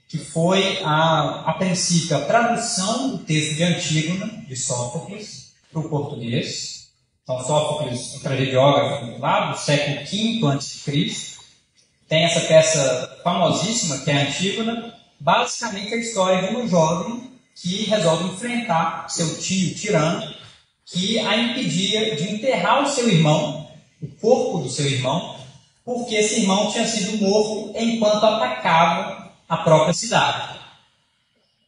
que foi, a princípio, a tradução do texto de Antígona, de Sófocles, para o português. Então, Sófocles, o tragediógrafo lá do século V a.C., tem essa peça famosíssima, que é a Antígona, basicamente a história de uma jovem que resolve enfrentar seu tio tirano, que a impedia de enterrar o seu irmão, o corpo do seu irmão, porque esse irmão tinha sido morto enquanto atacava a própria cidade.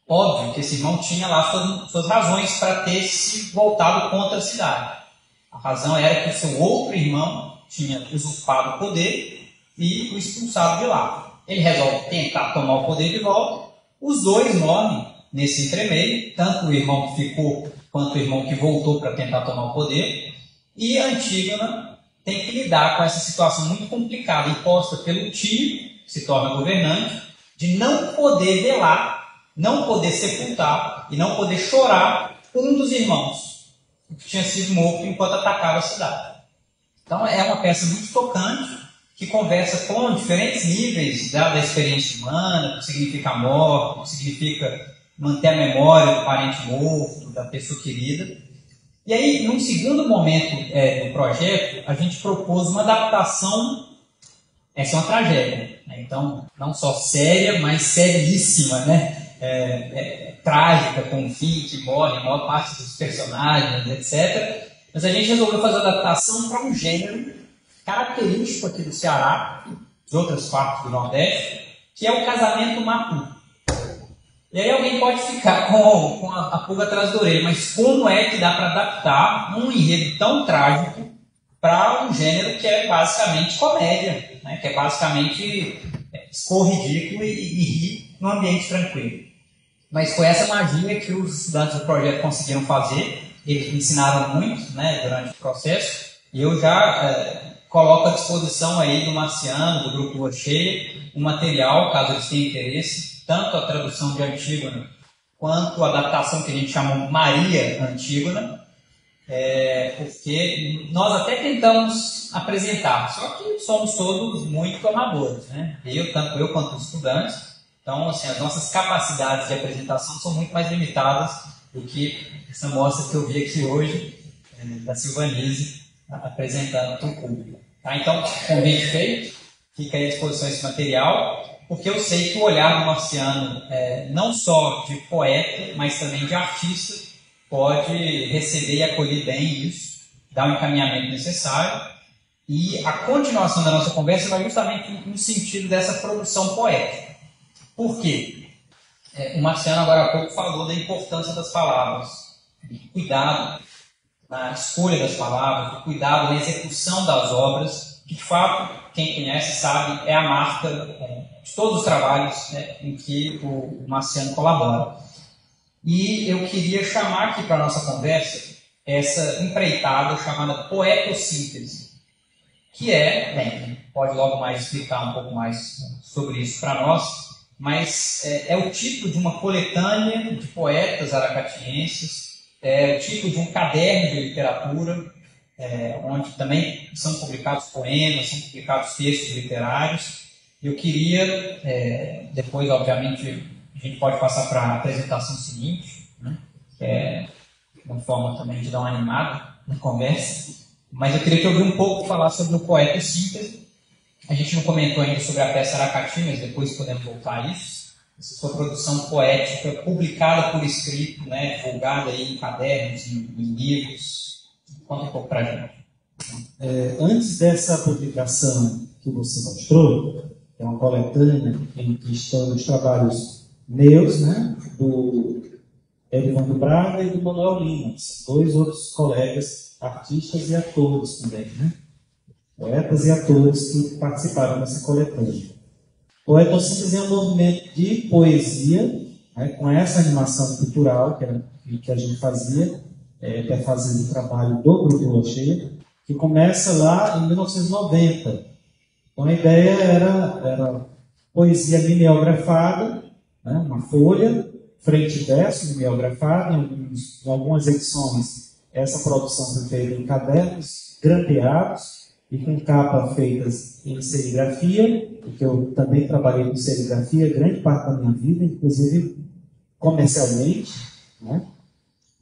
Óbvio que esse irmão tinha lá suas razões para ter se voltado contra a cidade. A razão era que o seu outro irmão tinha usurpado o poder e o expulsado de lá. Ele resolve tentar tomar o poder de volta. Os dois morrem nesse entremeio, tanto o irmão que ficou quanto o irmão que voltou para tentar tomar o poder. E a Antígona tem que lidar com essa situação muito complicada, imposta pelo tio, que se torna governante, de não poder velar, não poder sepultar e não poder chorar um dos irmãos, que tinha sido morto enquanto atacava a cidade. Então é uma peça muito tocante, que conversa com diferentes níveis da experiência humana, o que significa a morte, o que significa manter a memória do parente morto, da pessoa querida. E aí, num segundo momento do projeto, a gente propôs uma adaptação. Essa é uma tragédia, né? Então, não só séria, mas seríssima, né? Trágica, com o fim que morre a maior parte dos personagens, etc. Mas a gente resolveu fazer a adaptação para um gênero característico aqui do Ceará, de outras partes do Nordeste, que é o casamento matu. E aí alguém pode ficar com a pulga atrás da orelha, mas como é que dá para adaptar um enredo tão trágico para um gênero que é basicamente comédia, né? Que é basicamente expor ridículo e rir num ambiente tranquilo. Mas foi essa magia que os estudantes do projeto conseguiram fazer. Eles me ensinaram muito, né, durante o processo, e eu já coloco à disposição aí do Marciano, do Grupo Lua Cheia, um material, caso eles tenham interesse, tanto a tradução de Antígona, quanto a adaptação que a gente chamou Maria Antígona, porque nós até tentamos apresentar, só que somos todos muito amadores, né? Tanto eu quanto os estudantes. Então, assim, as nossas capacidades de apresentação são muito mais limitadas do que essa mostra que eu vi aqui hoje, da Silvanise, apresentando para o público. Tá? Então, convite feito, fica aí à disposição esse material, porque eu sei que o olhar do Marciano, não só de poeta, mas também de artista, pode receber e acolher bem isso, dar o encaminhamento necessário, e a continuação da nossa conversa vai justamente no sentido dessa produção poética. Por quê? O Marciano agora há pouco falou da importância das palavras, do cuidado na escolha das palavras, do cuidado na execução das obras, que de fato, quem conhece sabe, é a marca de todos os trabalhos, né, em que o Marciano colabora. E eu queria chamar aqui para a nossa conversa essa empreitada chamada poetossíntese, que pode logo mais explicar um pouco mais sobre isso para nós, mas é o tipo de uma coletânea de poetas aracatienses, é o tipo de um caderno de literatura, onde também são publicados poemas, são publicados textos literários, Eu queria, depois, obviamente, a gente pode passar para a apresentação seguinte, né? Que é uma forma também de dar uma animada na conversa, mas eu queria que eu ouvisse um pouco falar sobre o Poeta Síntese. A gente não comentou ainda sobre a peça Aracati, mas depois podemos voltar a isso. Essa sua produção poética, publicada por escrito, né, divulgada aí em cadernos, em livros. Conta um pouco para a gente. Antes dessa publicação que você mostrou, que é uma coletânea em que estão os trabalhos meus, né, do Evandro Braga e do Manuel Lima, dois outros colegas, artistas e atores também, né? Poetas e atores que participaram dessa coletânea. O Poetossíntese é um movimento de poesia, né, com essa animação cultural que a gente fazia, que é fazendo o trabalho do Grupo Rocher, que começa lá em 1990. Então a ideia era poesia mimeografada, né, uma folha, frente e verso mimeografada, em algumas edições essa produção foi feita em cadernos grampeados, e com capa feitas em serigrafia, porque eu também trabalhei com serigrafia grande parte da minha vida, inclusive comercialmente, né?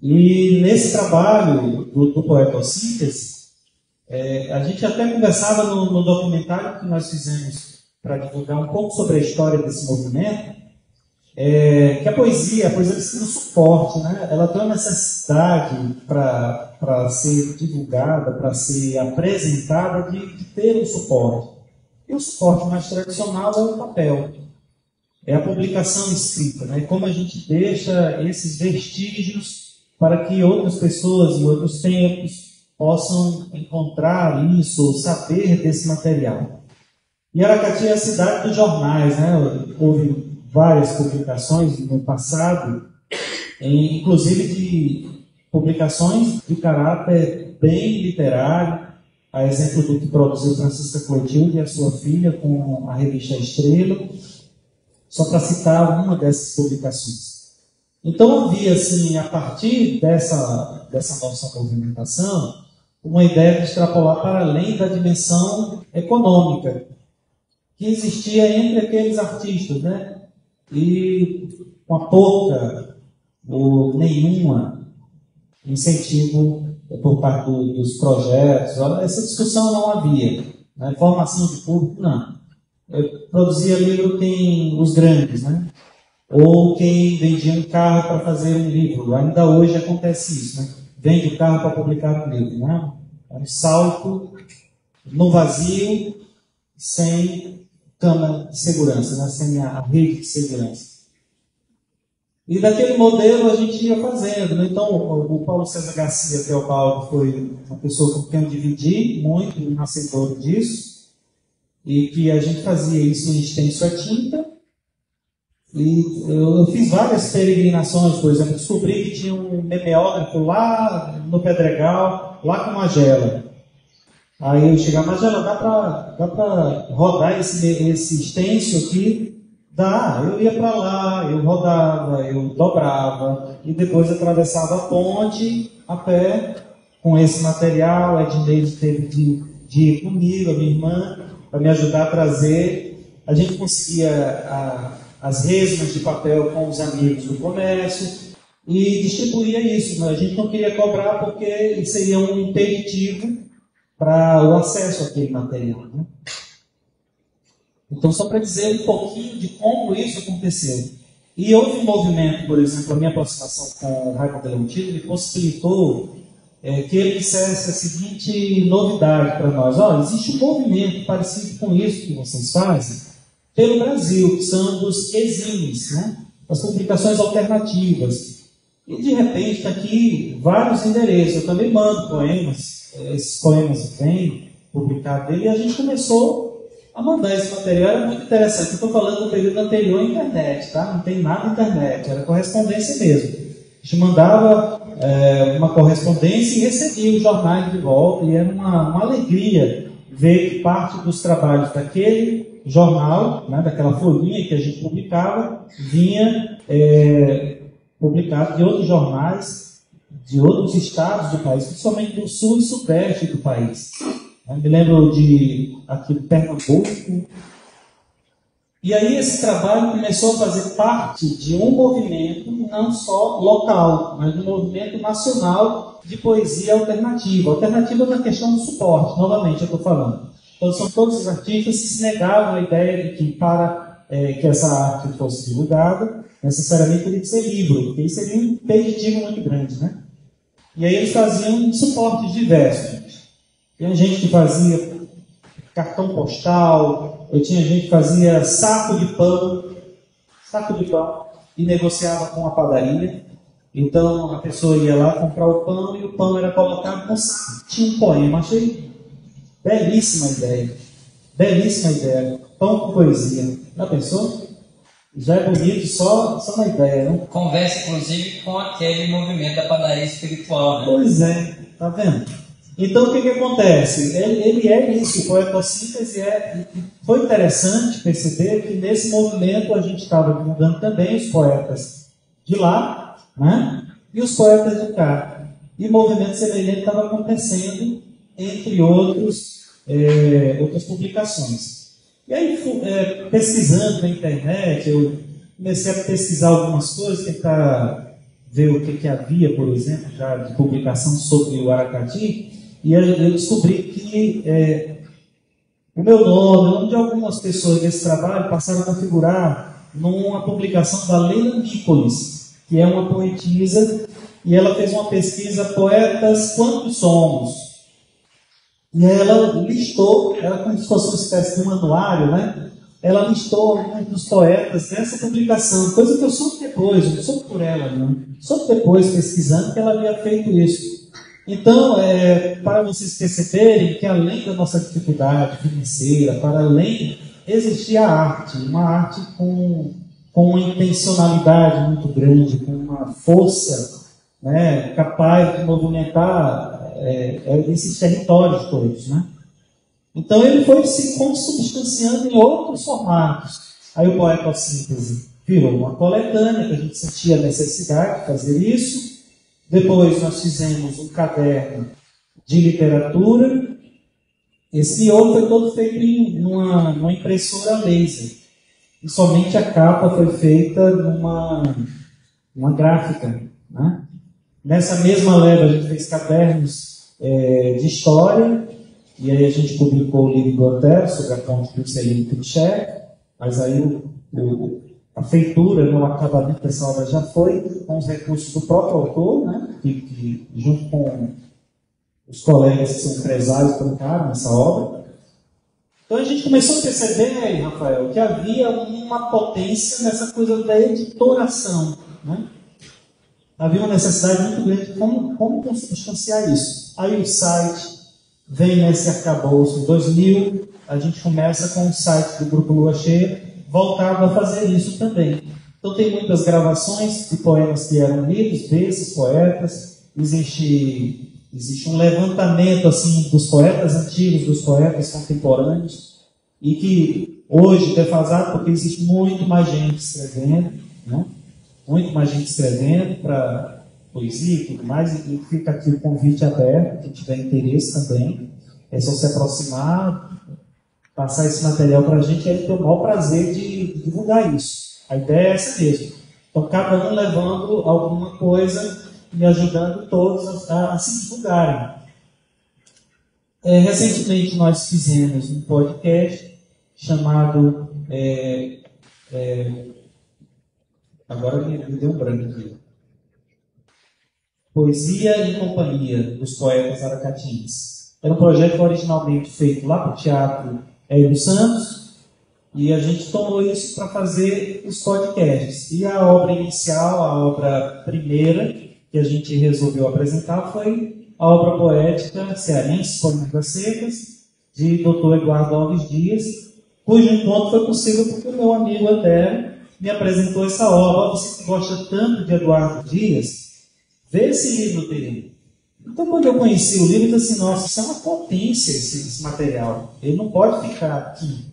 E nesse trabalho do Poetossíntese, a gente até conversava no documentário que nós fizemos para divulgar um pouco sobre a história desse movimento, que a poesia precisa de um suporte, né? Ela tem uma necessidade para ser divulgada, para ser apresentada, de ter um suporte. E o suporte mais tradicional é o papel, é a publicação escrita, né? Como a gente deixa esses vestígios para que outras pessoas em outros tempos possam encontrar isso, saber desse material. E Aracati é a cidade dos jornais, né? Houve várias publicações no passado, inclusive de publicações de caráter bem literário, a exemplo do que produziu Francisca Clotilde e a sua filha com a revista Estrela, só para citar uma dessas publicações. Então havia, assim, a partir dessa nossa movimentação, uma ideia de extrapolar para além da dimensão econômica que existia entre aqueles artistas, né? E com a pouca ou nenhuma incentivo por parte dos projetos. Essa discussão não havia, né? Formação de público, não. Eu produzia livro quem os grandes, né? Ou quem vendia um carro para fazer um livro. Ainda hoje acontece isso, né? Vende o carro para publicar um livro, né? É um salto no vazio, sem câmara de segurança, né? Sem a rede de segurança. E daquele modelo a gente ia fazendo, né? Então o Paulo César Garcia Teobaldo foi uma pessoa com quem eu dividi muito, um nascedor disso, e que a gente fazia isso em extenso a tinta. E eu fiz várias peregrinações, por exemplo, descobri que tinha um memeógrafo lá no Pedregal, lá com Magela. Aí eu chegava, Magela, dá para rodar esse extenso aqui? Dá. Eu ia para lá, eu rodava, eu dobrava, e depois atravessava a ponte a pé com esse material. A Edneide teve de ir comigo, a minha irmã, para me ajudar a trazer. A gente conseguia as resmas de papel com os amigos do comércio e distribuía isso. Mas a gente não queria cobrar porque seria um impeditivo para o acesso àquele material, né? Então, só para dizer um pouquinho de como isso aconteceu. E houve um movimento, por exemplo, a minha aproximação com o Raimundo Leontino, ele possibilitou que ele dissesse a seguinte novidade para nós: olha, existe um movimento parecido com isso que vocês fazem pelo Brasil, que são dos exines, né? As publicações alternativas. E, de repente, está aqui vários endereços. Eu também mando poemas, esses poemas vêm publicados dele, e a gente começou a mandar esse material. Era muito interessante. Eu estou falando do período anterior à internet, tá? Não tem nada na internet, era correspondência mesmo. A gente mandava uma correspondência e recebia os jornais de volta, e era uma alegria ver que parte dos trabalhos daquele jornal, né, daquela folhinha que a gente publicava, vinha publicado de outros jornais, de outros estados do país, principalmente do sul e sudeste do país. Eu me lembro de aqui de Pernambuco, E aí esse trabalho começou a fazer parte de um movimento não só local, mas um movimento nacional de poesia alternativa. Alternativa na questão do suporte, novamente eu estou falando. Então são todos os artistas que se negavam à ideia de que para que essa arte fosse divulgada, necessariamente teria que ser livro, porque isso seria um impeditivo muito grande, né? E aí eles faziam suportes diversos. Tinha gente que fazia cartão postal, eu tinha gente que fazia saco de pão, e negociava com a padaria. Então a pessoa ia lá comprar o pão e o pão era colocado no saco. Tinha um poema, achei belíssima ideia. Pão com poesia. Já pensou? Já é bonito só na ideia, né? Conversa, inclusive, com aquele movimento da padaria espiritual, né? Pois é, tá vendo? Então, o que acontece? Ele é isso, poetossíntese é... Foi interessante perceber que nesse movimento a gente estava divulgando também os poetas de lá, né? E os poetas de cá. E movimento semelhante estava acontecendo, entre outras publicações. E aí, pesquisando na internet, eu comecei a pesquisar algumas coisas, tentar ver o que havia, por exemplo, já de publicação sobre o Aracati, e eu descobri que o meu nome, o nome de algumas pessoas desse trabalho passaram a figurar numa publicação da Leila Nicolas, que é uma poetisa, e ela fez uma pesquisa Poetas Quantos Somos? E ela listou, ela como se fosse uma espécie de um anuário, né? Ela listou alguns dos poetas dessa publicação, coisa que eu soube depois, não soube por ela, não. Soube depois, pesquisando, que ela havia feito isso. Então, para vocês perceberem que além da nossa dificuldade financeira, para além, existia a arte, uma arte com uma intencionalidade muito grande, com uma força, né, capaz de movimentar esses territórios todos, né? Então ele foi se consubstanciando em outros formatos. Aí o Poetossíntese virou uma coletânea, que a gente sentia a necessidade de fazer isso. Depois nós fizemos um caderno de literatura. Esse miolo foi todo feito numa impressora laser. E somente a capa foi feita numa gráfica, né? Nessa mesma leva a gente fez cadernos de história, e aí a gente publicou o livro do Otero sobre a ponte do Juscelino Kubitschek, mas aí a feitura, o acabamento dessa obra já foi com os recursos do próprio autor, né, que junto com os colegas que são empresários bancaram essa obra. Então a gente começou a perceber, Rafael, que havia uma potência nessa coisa da editoração, né? Havia uma necessidade muito grande de como consubstanciar isso. Aí o site vem nesse arcabouço. Em 2000, a gente começa com o site do Grupo Lua Cheia, voltado a fazer isso também. Então tem muitas gravações de poemas que eram lidos desses poetas. Existe um levantamento assim, dos poetas antigos, dos poetas contemporâneos, e que hoje, defasado, porque existe muito mais gente escrevendo, né? Muito mais gente escrevendo para poesia e tudo mais, e fica aqui o convite aberto, quem tiver interesse também, é só se aproximar, passar esse material para a gente, e aí tem o maior prazer de divulgar isso. A ideia é essa mesmo. Então, cada um levando alguma coisa e ajudando todos a se divulgarem. Recentemente nós fizemos um podcast chamado... agora me deu um branco aqui. Poesia em Companhia dos Poetas Aracatins. Era um projeto originalmente feito lá para o Teatro Hélio Santos, e a gente tomou isso para fazer os podcasts. E a obra inicial, a obra primeira que a gente resolveu apresentar foi a obra poética cearense, Poemas das Secas, de Dr. Eduardo Alves Dias, cujo encontro foi possível porque o meu amigo Otero me apresentou essa obra. Você que gosta tanto de Eduardo Dias, vê esse livro dele. Então, quando eu conheci o livro, eu disse assim, nossa, isso é uma potência, esse material. Ele não pode ficar aqui,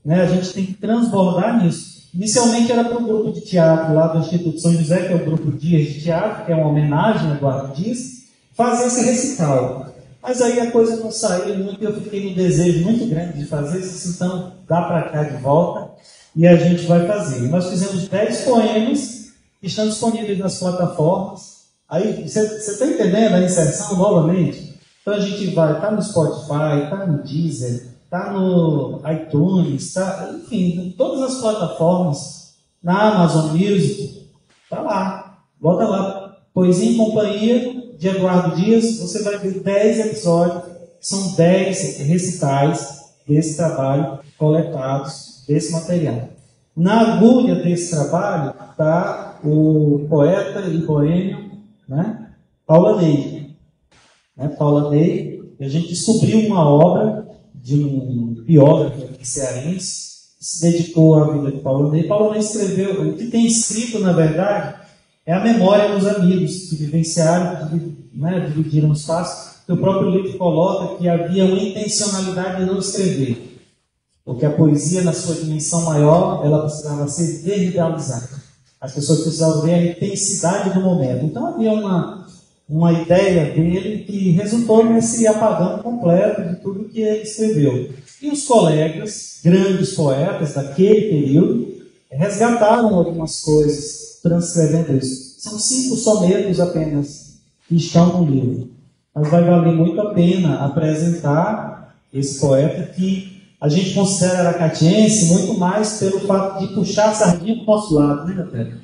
né? A gente tem que transbordar nisso. Inicialmente era para um grupo de teatro lá do Instituto São José, que é o Grupo Dias de Teatro, que é uma homenagem a Eduardo Dias, fazer esse recital. Mas aí a coisa não saiu muito, e eu fiquei com um desejo muito grande de fazer isso, então dá para cá de volta. e a gente vai fazer. Nós fizemos 10 poemas que estão disponíveis nas plataformas. Aí, você está entendendo a inserção novamente? Então a gente vai, está no Spotify, está no Deezer, está no iTunes, enfim, em todas as plataformas, na Amazon Music, está lá. Bota lá, Poesia em Companhia, de Eduardo Dias, você vai ver 10 episódios, são 10 recitais desse trabalho coletados, desse material. Na agulha desse trabalho está o poeta e boêmio, né, Paula Ney. Paula Ney, a gente descobriu uma obra de um biógrafo cearense que se dedicou à vida de Paula Ney. Paula Ney escreveu, o que tem escrito, na verdade, é a memória dos amigos que vivenciaram, dividiram os passos. O próprio livro coloca que havia uma intencionalidade de não escrever, porque a poesia, na sua dimensão maior, ela precisava ser desrealizada. As pessoas precisavam ver a intensidade do momento. Então havia uma ideia dele que resultou nesse apagão completo de tudo que ele escreveu. E os colegas, grandes poetas daquele período, resgataram algumas coisas, transcrevendo isso. São 5 sonetos apenas que estão no livro. Mas vai valer muito a pena apresentar esse poeta que a gente considera aracatiense muito mais pelo fato de puxar a sardinha para o nosso lado, né, Natália?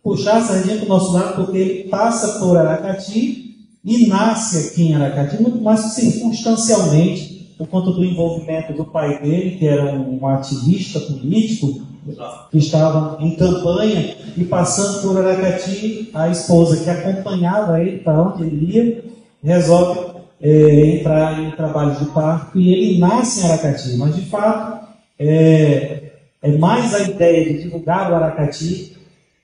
Puxar a sardinha para o nosso lado porque ele passa por Aracati e nasce aqui em Aracati, muito mais circunstancialmente, por conta do envolvimento do pai dele, que era um ativista político, que estava em campanha, e passando por Aracati, a esposa que acompanhava ele para onde ele ia, resolve entrar em trabalho de parto, e ele nasce em Aracati. Mas, de fato, é mais a ideia de divulgar o Aracati,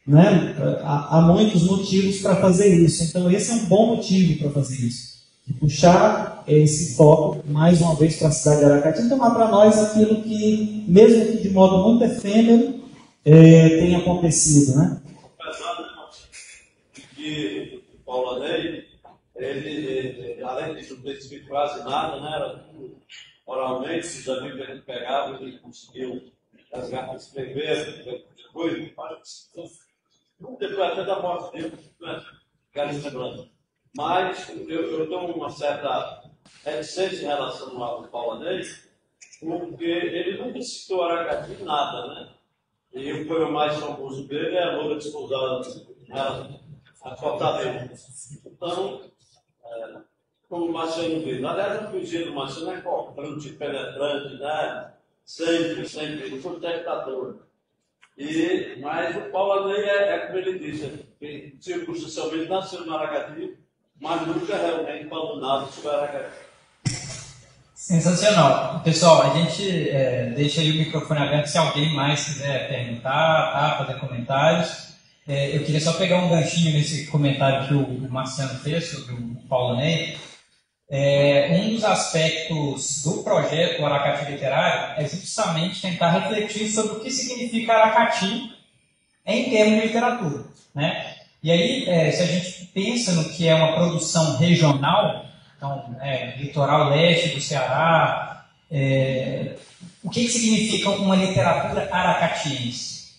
né? Há muitos motivos para fazer isso. Então, esse é um bom motivo para fazer isso. De puxar esse foco, mais uma vez, para a cidade de Aracati. Então, há para nós aquilo que, mesmo que de modo muito efêmero, tem acontecido, né? Apesar que o Paulo Ney, ele, além de não ter escrito quase nada, né? Era tudo oralmente, os amigos que ele pegava, ele conseguiu escrever, depois até da morte dele, né? Quero lembrando. Mas eu tenho uma certa reticência em relação ao Paulo Ney, porque ele nunca citou Aracati em nada, né? E o poema mais famoso dele é a Loura Desposada, a Fortaleza. Então, como o Marciano diz, aliás, a poesia do Marciano é importante, penetrante, né? Sempre, muito tentador. Mas o Paulo Ney como ele disse, que circunstancialmente nasceu no Aracati, mas nunca realmente falou nada sobre Aracati. Sensacional. Pessoal, a gente deixa aí o microfone aberto se alguém mais quiser perguntar, fazer comentários. Eu queria só pegar um ganchinho nesse comentário que o Marciano fez sobre o Paulo Ney. Um dos aspectos do projeto Aracati Literário é justamente tentar refletir sobre o que significa Aracati em termos de literatura, né? E aí, se a gente pensa no que é uma produção regional, então, litoral leste do Ceará, o que significa uma literatura aracatiense?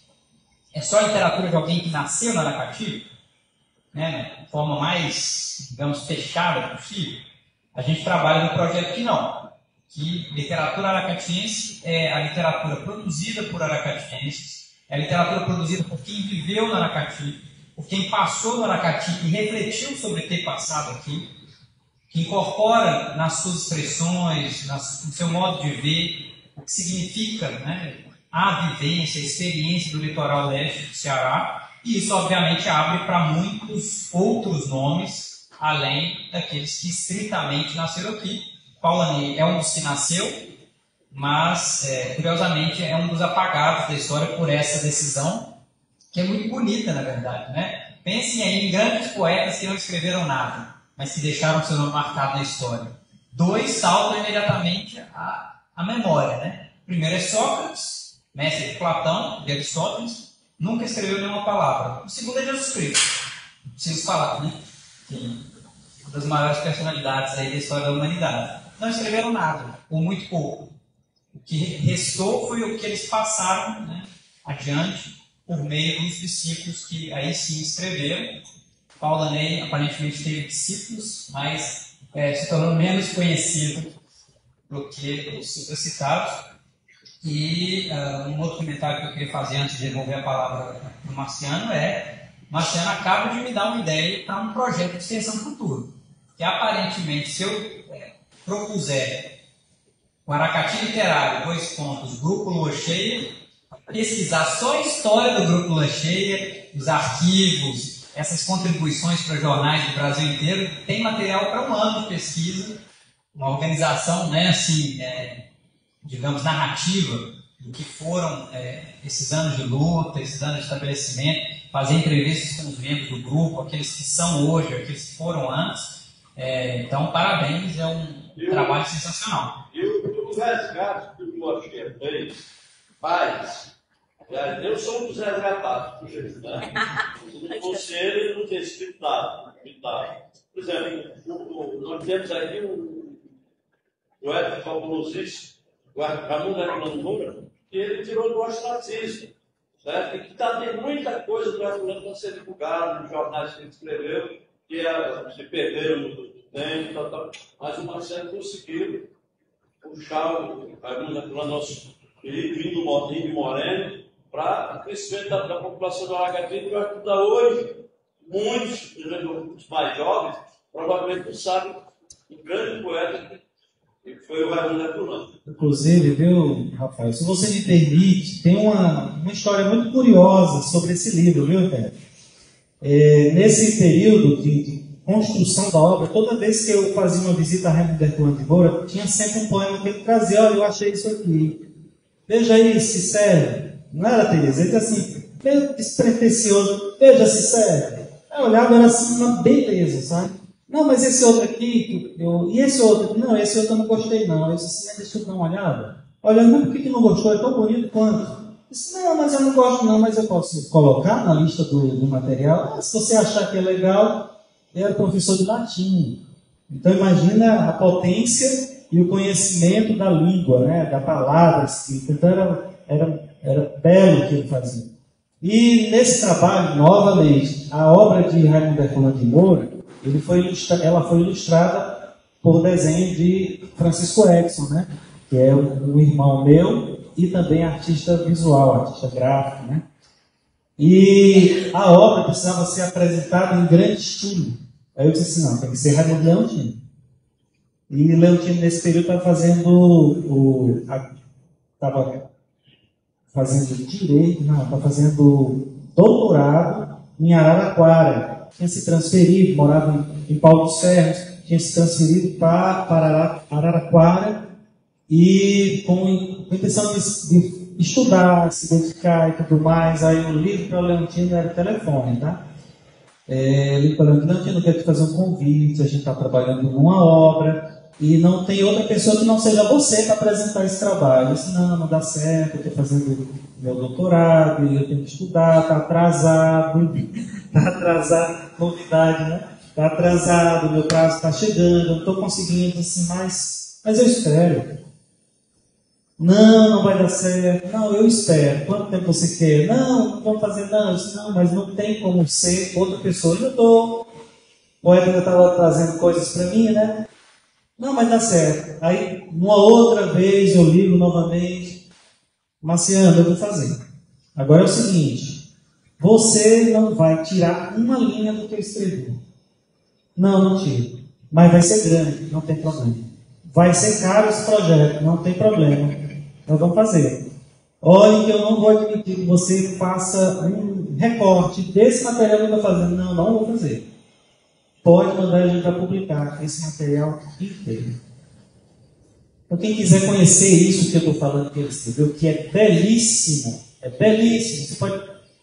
É só a literatura de alguém que nasceu na Aracati, né, de forma mais, digamos, fechada possível? A gente trabalha no projeto que literatura aracatiense é a literatura produzida por aracatienses, é a literatura produzida por quem viveu no Aracati, por quem passou no Aracati e refletiu sobre ter passado aqui, que incorpora nas suas expressões, no seu modo de ver, o que significa, né, a vivência, a experiência do litoral leste do Ceará, e isso obviamente abre para muitos outros nomes, além daqueles que estritamente nasceram aqui. Paulo Ney é um dos que nasceu, mas, curiosamente, é um dos apagados da história por essa decisão, que é muito bonita, na verdade, né? Pensem aí em grandes poetas que não escreveram nada, mas que deixaram seu nome marcado na história. 2 saltam imediatamente à memória, né? O primeiro é Sócrates, mestre de Platão, de Aristóteles, nunca escreveu nenhuma palavra. O segundo é Jesus Cristo, não preciso falar, né? Uma das maiores personalidades aí da história da humanidade. Não escreveram nada, ou muito pouco. O que restou foi o que eles passaram, né, adiante por meio dos discípulos que aí sim escreveram. Paulo Ney aparentemente teve discípulos, mas se tornou menos conhecido do que os supracitados. E um outro comentário que eu queria fazer antes de devolver a palavra para o Marciano Marciano acaba de me dar uma ideia para um projeto de extensão futuro. Que aparentemente, se eu propuser o Aracati Literário, Grupo Lua Cheia, pesquisar só a história do Grupo Lua Cheia, os arquivos, essas contribuições para jornais do Brasil inteiro, tem material para um ano de pesquisa, uma organização, né, assim, digamos, narrativa do que foram esses anos de luta, esses anos de estabelecimento, fazer entrevistas com os membros do grupo, aqueles que são hoje, aqueles que foram antes. Então, parabéns, é um trabalho sensacional. E o resgate que o Lua Cheia faz, eu sou um dos resgatados, né? Se não fosse ele, não teria escrito nada. Por exemplo, nós temos aqui o ético fabulosista, o Raimundo Herculano Moura, que ele tirou do ostracismo, certo? E que tem muita coisa do Herculano para ser divulgada nos jornais que ele escreveu, que se perderam no tempo, mas o Marcelo conseguiu puxar o Raimundo Herculano, nosso querido Índio Moreno, para o crescimento da população do Aracati, que vai estudar hoje. Muitos, os mais jovens, provavelmente não sabem o grande poeta que foi o Raimundo Herculano. Inclusive, viu, Rafael, se você me permite, tem uma história muito curiosa sobre esse livro, viu, velho? Nesse período de construção da obra, toda vez que eu fazia uma visita a Raimundo Herculano de Moura, tinha sempre um poema que ele trazia. Olha, eu achei isso aqui. Veja isso, se serve. Não era, Tereza? Ele disse assim, meio despretensioso, veja se serve. Eu olhava, era assim, uma beleza, sabe? Não, mas esse outro aqui, e esse outro? Não, esse outro eu não gostei, não. Eu disse assim, deixa eu dar uma olhada. Olha, mas por que não gostou? É tão bonito quanto? Eu disse, não, mas eu não gosto, não, mas eu posso colocar na lista do material. Se você achar que é legal, eu era professor de latim. Então, imagina a potência e o conhecimento da língua, né, da palavra escrita. Então, era belo o que ele fazia. E nesse trabalho, novamente, a obra de Raimundo Herculano de Moura, ela foi ilustrada por desenho de Francisco Edson, né, que é um irmão meu e também artista visual, artista gráfico, né? E a obra precisava ser apresentada em grande estilo. Aí eu disse assim, não, tem que ser Raimundo Leontino. E Leontino, nesse período, estava fazendo doutorado em Araraquara. Tinha se transferido, morava em Pau dos Ferros, tinha se transferido para Araraquara e com a intenção de estudar, se dedicar e tudo mais. Aí o livro para o Leontino era o telefone, tá? Ele falou, Leontino, eu quero te fazer um convite, a gente está trabalhando numa obra e não tem outra pessoa que não seja você para apresentar esse trabalho. Eu disse, não dá certo, eu estou fazendo meu doutorado e eu tenho que estudar, está atrasado, novidade, né? Está atrasado, meu prazo está chegando, eu não estou conseguindo, assim, mas eu espero. Não vai dar certo. Não, eu espero. Quanto tempo você quer? Não vamos fazer não. Eu disse, não, mas não tem como ser outra pessoa. Eu estou. O poeta ainda estava trazendo coisas para mim, né? Não, mas dá certo. Aí, uma outra vez, eu ligo novamente. Marciano, eu vou fazer. Agora é o seguinte. Você não vai tirar uma linha do que eu escrevi. Não tiro. Mas vai ser grande, não tem problema. Vai ser caro esse projeto, não tem problema. Nós vamos fazer. Olhem que eu não vou admitir que você faça um recorte desse material que eu estou fazendo. Não vou fazer. Pode mandar a gente para publicar esse material inteiro. Então, quem quiser conhecer isso que eu estou falando que ele escreveu, que é belíssimo,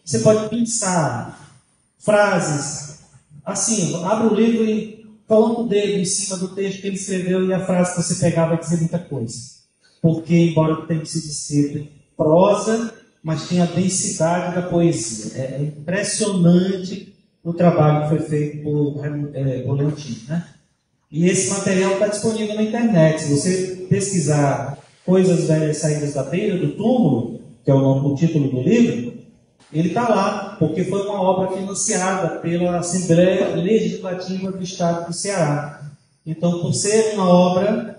Você pode pensar frases assim, abre o livro e coloca o dedo em cima do texto que ele escreveu e a frase que você pegar vai dizer muita coisa. Porque, embora tenha sido escrito prosa, mas tem a densidade da poesia. É impressionante o trabalho que foi feito por Leontino, né? E esse material está disponível na internet. Se você pesquisar coisas velhas saídas da beira do túmulo, que é o título do livro, ele está lá, porque foi uma obra financiada pela Assembleia Legislativa do Estado do Ceará. Então, por ser uma obra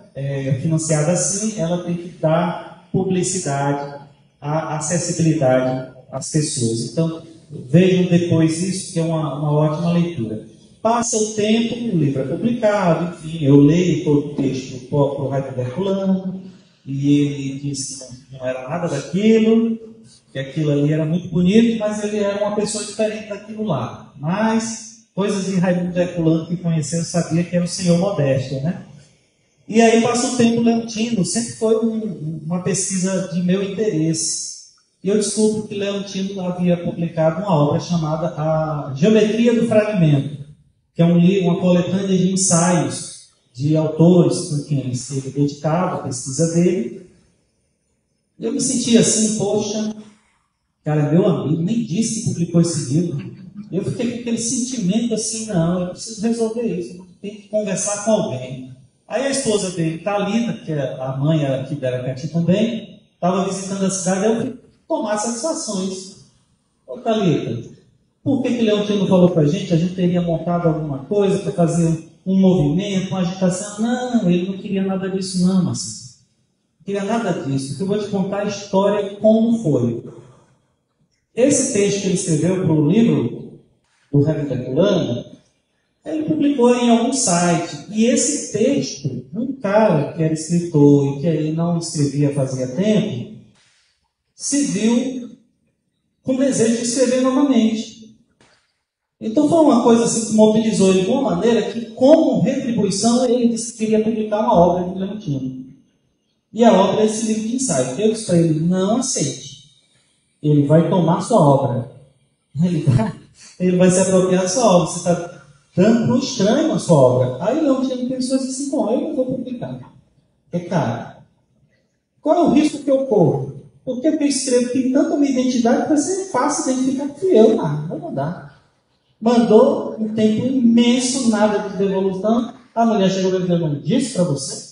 financiada assim, ela tem que dar publicidade, acessibilidade às pessoas. Então, vejam depois isso, que é uma ótima leitura. Passa o tempo, o livro é publicado, enfim, eu leio todo o texto para o Raimundo Herculano, e ele disse que não era nada daquilo, que aquilo ali era muito bonito, mas ele era uma pessoa diferente daquilo lá. Mas coisas de Raimundo Herculano que conheceu, sabia que era o Senhor Modéstia, né? E aí passa o tempo, Leontino sempre foi uma pesquisa de meu interesse. E eu descubro que Leontino havia publicado uma obra chamada A Geometria do Fragmento, que é um livro, uma coletânea de ensaios de autores com quem ele esteve dedicado à pesquisa dele. Eu me senti assim, poxa, cara, meu amigo nem disse que publicou esse livro. Eu fiquei com aquele sentimento assim, não, eu preciso resolver isso, eu tenho que conversar com alguém. Aí a esposa dele, Thalita, que é a mãe aqui da Aracati também, estava visitando a cidade, eu fui tomar satisfações. Ô Thalita, por que Leontino falou para a gente teria montado alguma coisa para fazer um movimento, uma agitação? Não, ele não queria nada disso não, mas não queria nada disso. Eu vou te contar a história como foi. Esse texto que ele escreveu para o livro do Raimundo Herculano, ele publicou em algum site. E esse texto, um cara que era escritor e que ele não escrevia fazia tempo, se viu com desejo de escrever novamente. Então foi uma coisa assim que mobilizou ele de uma maneira que, como retribuição, ele disse que queria publicar uma obra de Leontino. E a obra é esse livro de ensaio. Eu disse para ele, não aceite. Ele vai tomar sua obra. Ele vai se apropriar da sua obra. Você está dando para um estranho a sua obra. Aí Leontino pensou assim, bom, eu não vou publicar. Porque, cara, qual é o risco que eu corro? Porque eu escrevo tem tanta minha identidade que vai ser fácil identificar que fui eu. Vou mandar. Mandou um tempo imenso, nada de devolução. A mulher chegou e disse, eu não disse para você?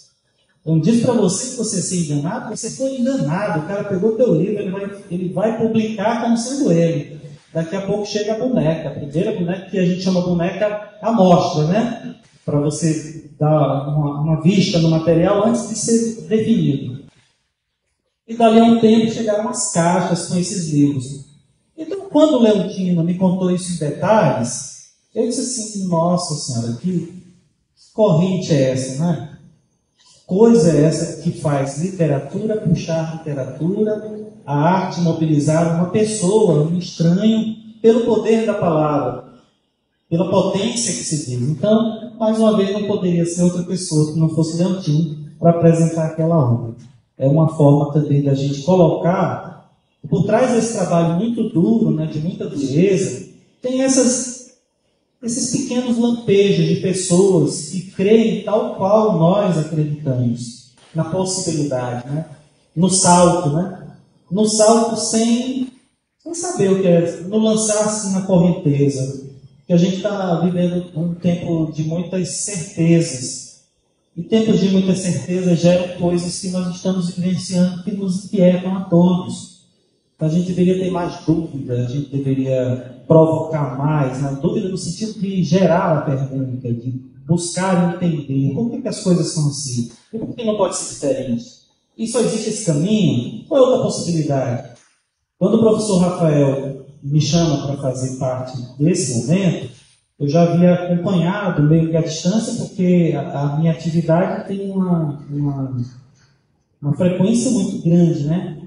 Eu não disse para você que você ia ser enganado? Você foi enganado. O cara pegou o teu livro, ele vai publicar como sendo ele. Daqui a pouco chega a boneca. A primeira boneca que a gente chama boneca amostra, né? Para você dar uma vista no material antes de ser definido. E dali a um tempo chegaram as caixas com esses livros. Então, quando o Leontino me contou isso em detalhes, eu disse assim, nossa senhora, que corrente é essa, né? Coisa é essa que faz literatura puxar literatura, a arte mobilizar uma pessoa, um estranho, pelo poder da palavra, pela potência que se diz. Então, mais uma vez, não poderia ser outra pessoa que não fosse Leontino para apresentar aquela obra. É uma forma também da gente colocar, por trás desse trabalho muito duro, né, de muita dureza, tem esses pequenos lampejos de pessoas que creem tal qual nós acreditamos, na possibilidade, né? No salto, né? No salto sem saber o que é, no lançar-se na correnteza. Porque a gente está vivendo um tempo de muitas certezas. E tempos de muitas certezas geram coisas que nós estamos vivenciando que nos inquietam a todos. Então, a gente deveria ter mais dúvida, a gente deveria provocar mais, na dúvida no sentido de gerar a pergunta, de buscar entender por que as coisas são assim, e por que não pode ser diferente. E só existe esse caminho? Qual é outra possibilidade? Quando o professor Rafael me chama para fazer parte desse momento, eu já havia acompanhado meio que à distância, porque a minha atividade tem uma frequência muito grande, né?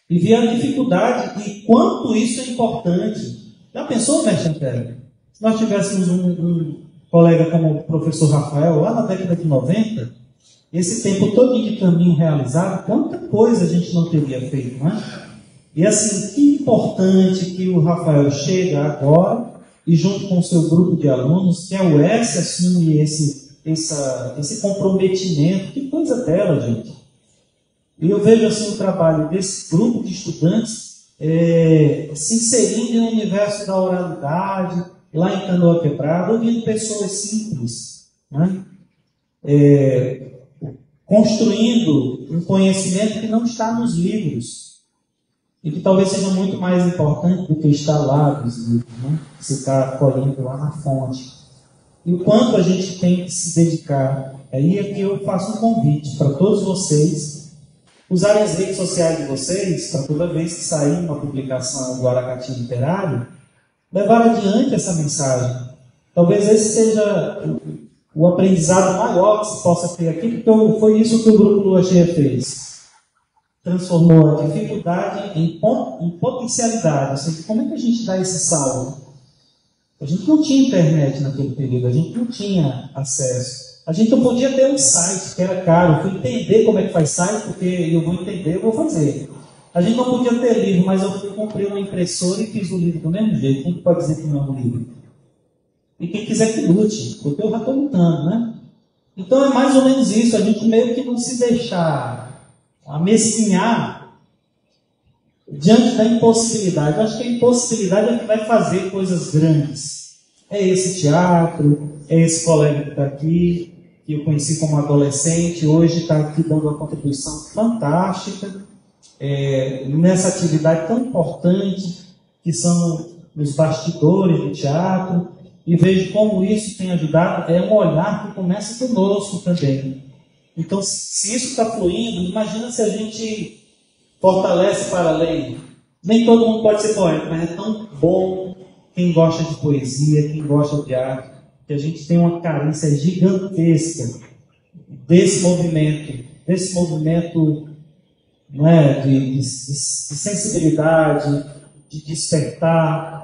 E vi a dificuldade e quanto isso é importante. Já pensou, mestre Antero? Se nós tivéssemos um colega como o professor Rafael, lá na década de 90, esse tempo todo de caminho realizado, quanta coisa a gente não teria feito, não é? E assim, que importante que o Rafael chega agora e junto com o seu grupo de alunos, que é o S, assume esse comprometimento. Que coisa dela, gente. E eu vejo assim o trabalho desse grupo de estudantes se inserindo no universo da oralidade, lá em Canoa Quebrada, ouvindo pessoas simples, né? Construindo um conhecimento que não está nos livros. e que talvez seja muito mais importante do que estar lá nos livros, né? Ficar colhendo lá na fonte. E o quanto a gente tem que se dedicar. Aí é que eu faço um convite para todos vocês usarem as redes sociais de vocês para toda vez que sair uma publicação do Aracati Literário, levar adiante essa mensagem. Talvez esse seja o aprendizado maior que se possa ter aqui, porque foi isso que o grupo Lua Cheia fez. Transformou a dificuldade em potencialidade. Ou seja, como é que a gente dá esse salto? A gente não tinha internet naquele período, a gente não tinha acesso. A gente não podia ter um site, que era caro. Eu fui entender como é que faz site, porque eu vou entender, eu vou fazer. A gente não podia ter livro, mas eu comprei uma impressora e fiz o livro do mesmo jeito. Quem pode dizer que não é um livro? E quem quiser que lute, porque eu já estou lutando, né? Então é mais ou menos isso, a gente meio que não se deixar amesquinhar diante da impossibilidade. Eu acho que a impossibilidade é que vai fazer coisas grandes. É esse teatro, é esse colega que está aqui, que eu conheci como adolescente, hoje está aqui dando uma contribuição fantástica nessa atividade tão importante que são os bastidores do teatro. E vejo como isso tem ajudado, é um olhar que começa conosco também. Então, se isso está fluindo, imagina se a gente fortalece para além. Nem todo mundo pode ser poeta, mas é tão bom quem gosta de poesia, quem gosta de arte, que a gente tem uma carência gigantesca desse movimento não é, de sensibilidade, de despertar.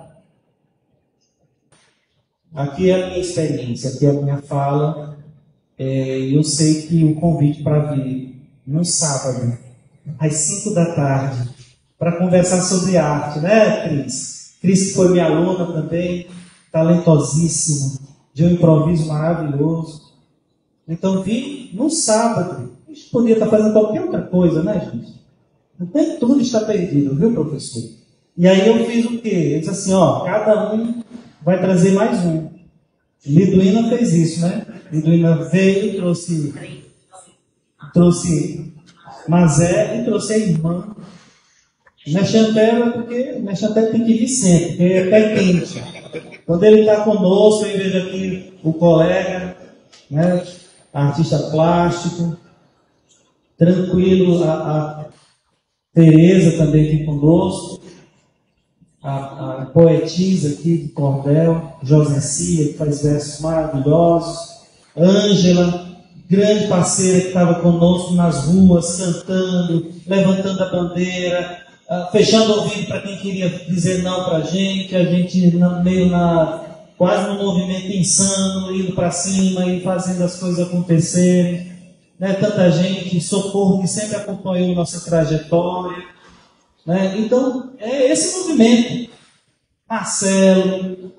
Aqui é a minha experiência, aqui é a minha fala. Eu sei que o convite para vir no sábado, às 5 da tarde, para conversar sobre arte, né, Cris? Cris, que foi minha aluna também, talentosíssima, de um improviso maravilhoso. Então, vim no sábado. A gente podia estar fazendo qualquer outra coisa, né, gente? Nem tudo está perdido, viu, professor? E aí eu fiz o quê? Eu disse assim, cada um vai trazer mais um. Liduína fez isso, né? Liduína veio, trouxe Mazé e trouxe a irmã. Mexantel porque Mexantel tem que vir sempre, porque é pé quente. Quando ele está conosco, eu vejo aqui o colega, né? Artista plástico, tranquilo, a Tereza também aqui conosco. A poetisa aqui de cordel, Josencia, que faz versos maravilhosos, Ângela, grande parceira que estava conosco nas ruas, cantando, levantando a bandeira, fechando o ouvido para quem queria dizer não para a gente meio quase no movimento insano, indo para cima e fazendo as coisas acontecerem. Né? Tanta gente, Socorro, que sempre acompanhou nossa trajetória. Né? Então, é esse movimento. Marcelo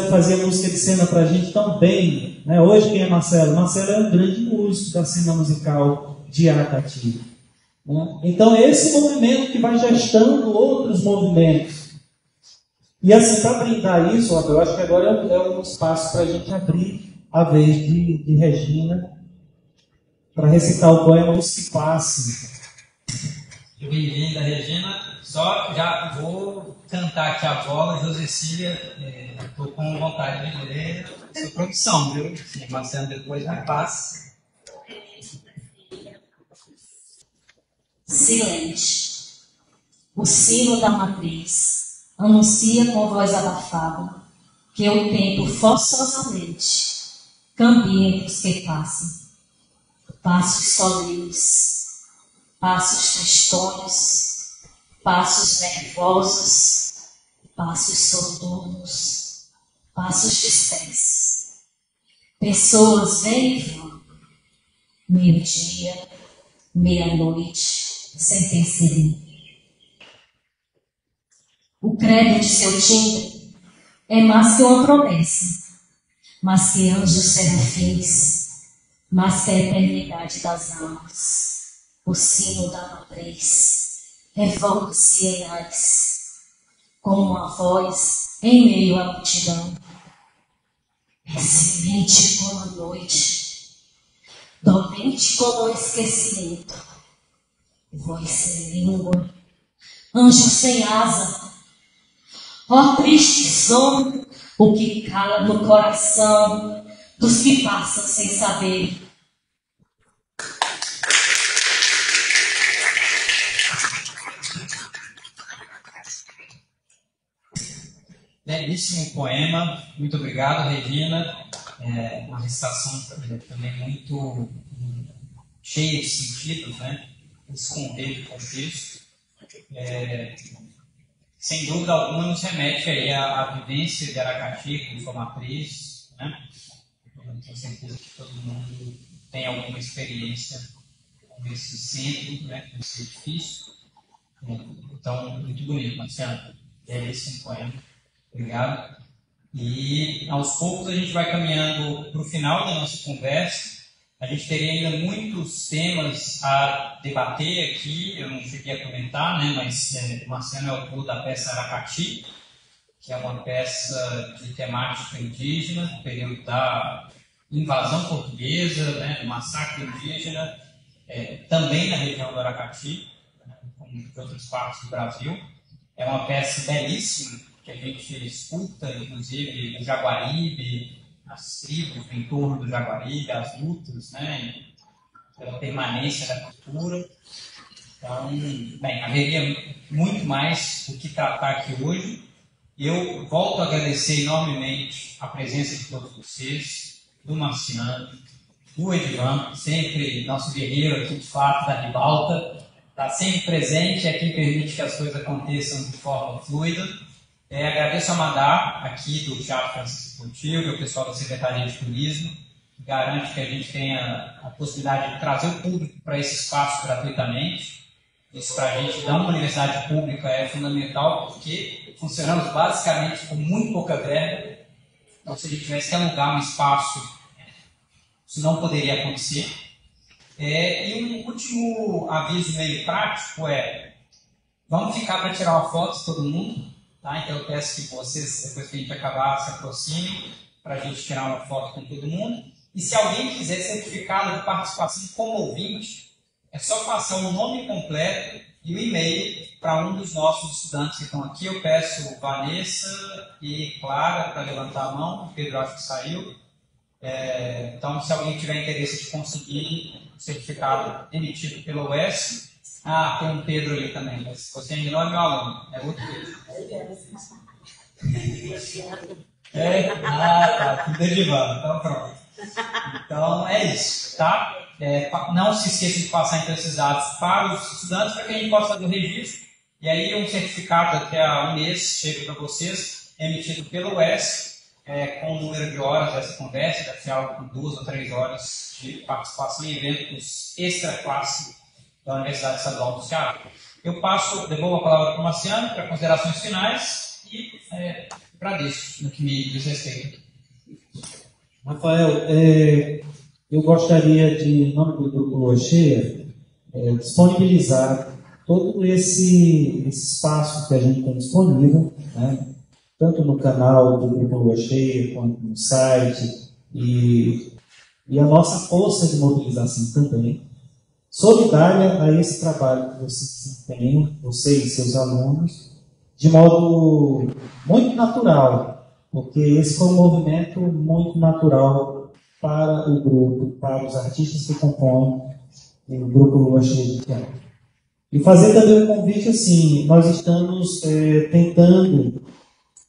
que fazia música de cena para a gente tão bem. Né? Hoje, quem é Marcelo? Marcelo é um grande músico da cena musical de Aracati. Né? Então, é esse movimento que vai gestando outros movimentos. E assim, para brindar isso, eu acho que agora é um espaço para a gente abrir a vez de Regina para recitar o poema O Se Passe. Bem-vinda, Regina. Só já vou cantar aqui a bola, Josecília. Estou com vontade de ler sua produção, viu? Marcelo depois me passa. Silêncio. O sino da matriz anuncia com voz abafada que o tempo forçosamente caminha entre os que passam. Passos solenes, passos tristonhos, passos nervosos, passos soturnos, passos dispersos. Pessoas vêm e vão, meio-dia, meia-noite, sem perceber. O credo de seu timbre é mais que uma promessa, mais que anjos serafins, mais que a eternidade das almas. O sino da matriz revolta-se em ares, como uma voz em meio à multidão. É semente como a noite, dormente como o esquecimento, voz sem língua, anjo sem asa. Ó triste som, o que cala no coração dos que passam sem saber. Belíssimo poema, muito obrigado, Regina. Uma recitação também muito cheia de sentidos, né? Esconder o contexto. Sem dúvida alguma nos remete aí à vivência de Aracati como sua matriz, né? Eu tenho certeza que todo mundo tem alguma experiência com esse centro, né? Com esse edifício. Então, muito bonito, Marciano. Belíssimo poema. Obrigado. E aos poucos a gente vai caminhando para o final da nossa conversa. A gente teria ainda muitos temas a debater aqui. Eu não cheguei a comentar, né? Mas o Marciano é autor da peça Aracati, que é uma peça de temática indígena, do período da invasão portuguesa, né? Do massacre indígena, também na região do Aracati, né? Como de outras partes do Brasil. É uma peça belíssima, que a gente escuta, inclusive, o Jaguaribe, as tribos em torno do Jaguaribe, as lutas, né, pela permanência da cultura. Então, bem, haveria muito mais o que tratar aqui hoje. Eu volto a agradecer enormemente a presença de todos vocês, do Marciano, do Edivan, sempre nosso guerreiro aqui de fato da ribalta, está sempre presente, é quem permite que as coisas aconteçam de forma fluida. Agradeço a Madá, aqui do Teatro Francisco Coutinho, que é o pessoal da Secretaria de Turismo, que garante que a gente tenha a possibilidade de trazer o público para esse espaço gratuitamente. Isso para a gente, da uma universidade pública, é fundamental, porque funcionamos basicamente com muito pouca verba. Então, se a gente tivesse que alugar um espaço, isso não poderia acontecer. E um último aviso meio prático vamos ficar para tirar uma foto de todo mundo. Tá? Então eu peço que vocês, depois que a gente acabar, se aproximem para a gente tirar uma foto com todo mundo. E se alguém quiser certificado de participação como ouvinte, é só passar o nome completo e o e-mail para um dos nossos estudantes que estão aqui. Eu peço Vanessa e Clara para levantar a mão. O Pedro acho que saiu. Então, se alguém tiver interesse de conseguir o certificado emitido pelo UES, tem um Pedro ali também, mas você ainda não é meu aluno, é outro Pedro. Tá, tudo derivando, então pronto. Então é isso, tá? Não se esqueça de passar então esses dados para os estudantes, para que a gente possa fazer o registro, e aí um certificado daqui a um mês chega para vocês, emitido pelo UES, com o número de horas dessa conversa, deve ser algo com 2 ou 3 horas de participação em eventos extra-classe da Universidade Estadual do Ceará. Eu devolvo a palavra para o Marciano para considerações finais e agradeço no que me diz respeito. Rafael, eu gostaria de, em nome do Grupo Lua Cheia, disponibilizar todo esse espaço que a gente tem disponível, né, tanto no canal do Grupo Lua Cheia, quanto no site, e a nossa força de mobilização também, solidária a esse trabalho que vocês desempenham, você e seus alunos, de modo muito natural, porque esse foi um movimento muito natural para o grupo, para os artistas que compõem o Grupo Lua Cheia de Teatro. E fazer também um convite assim, nós estamos tentando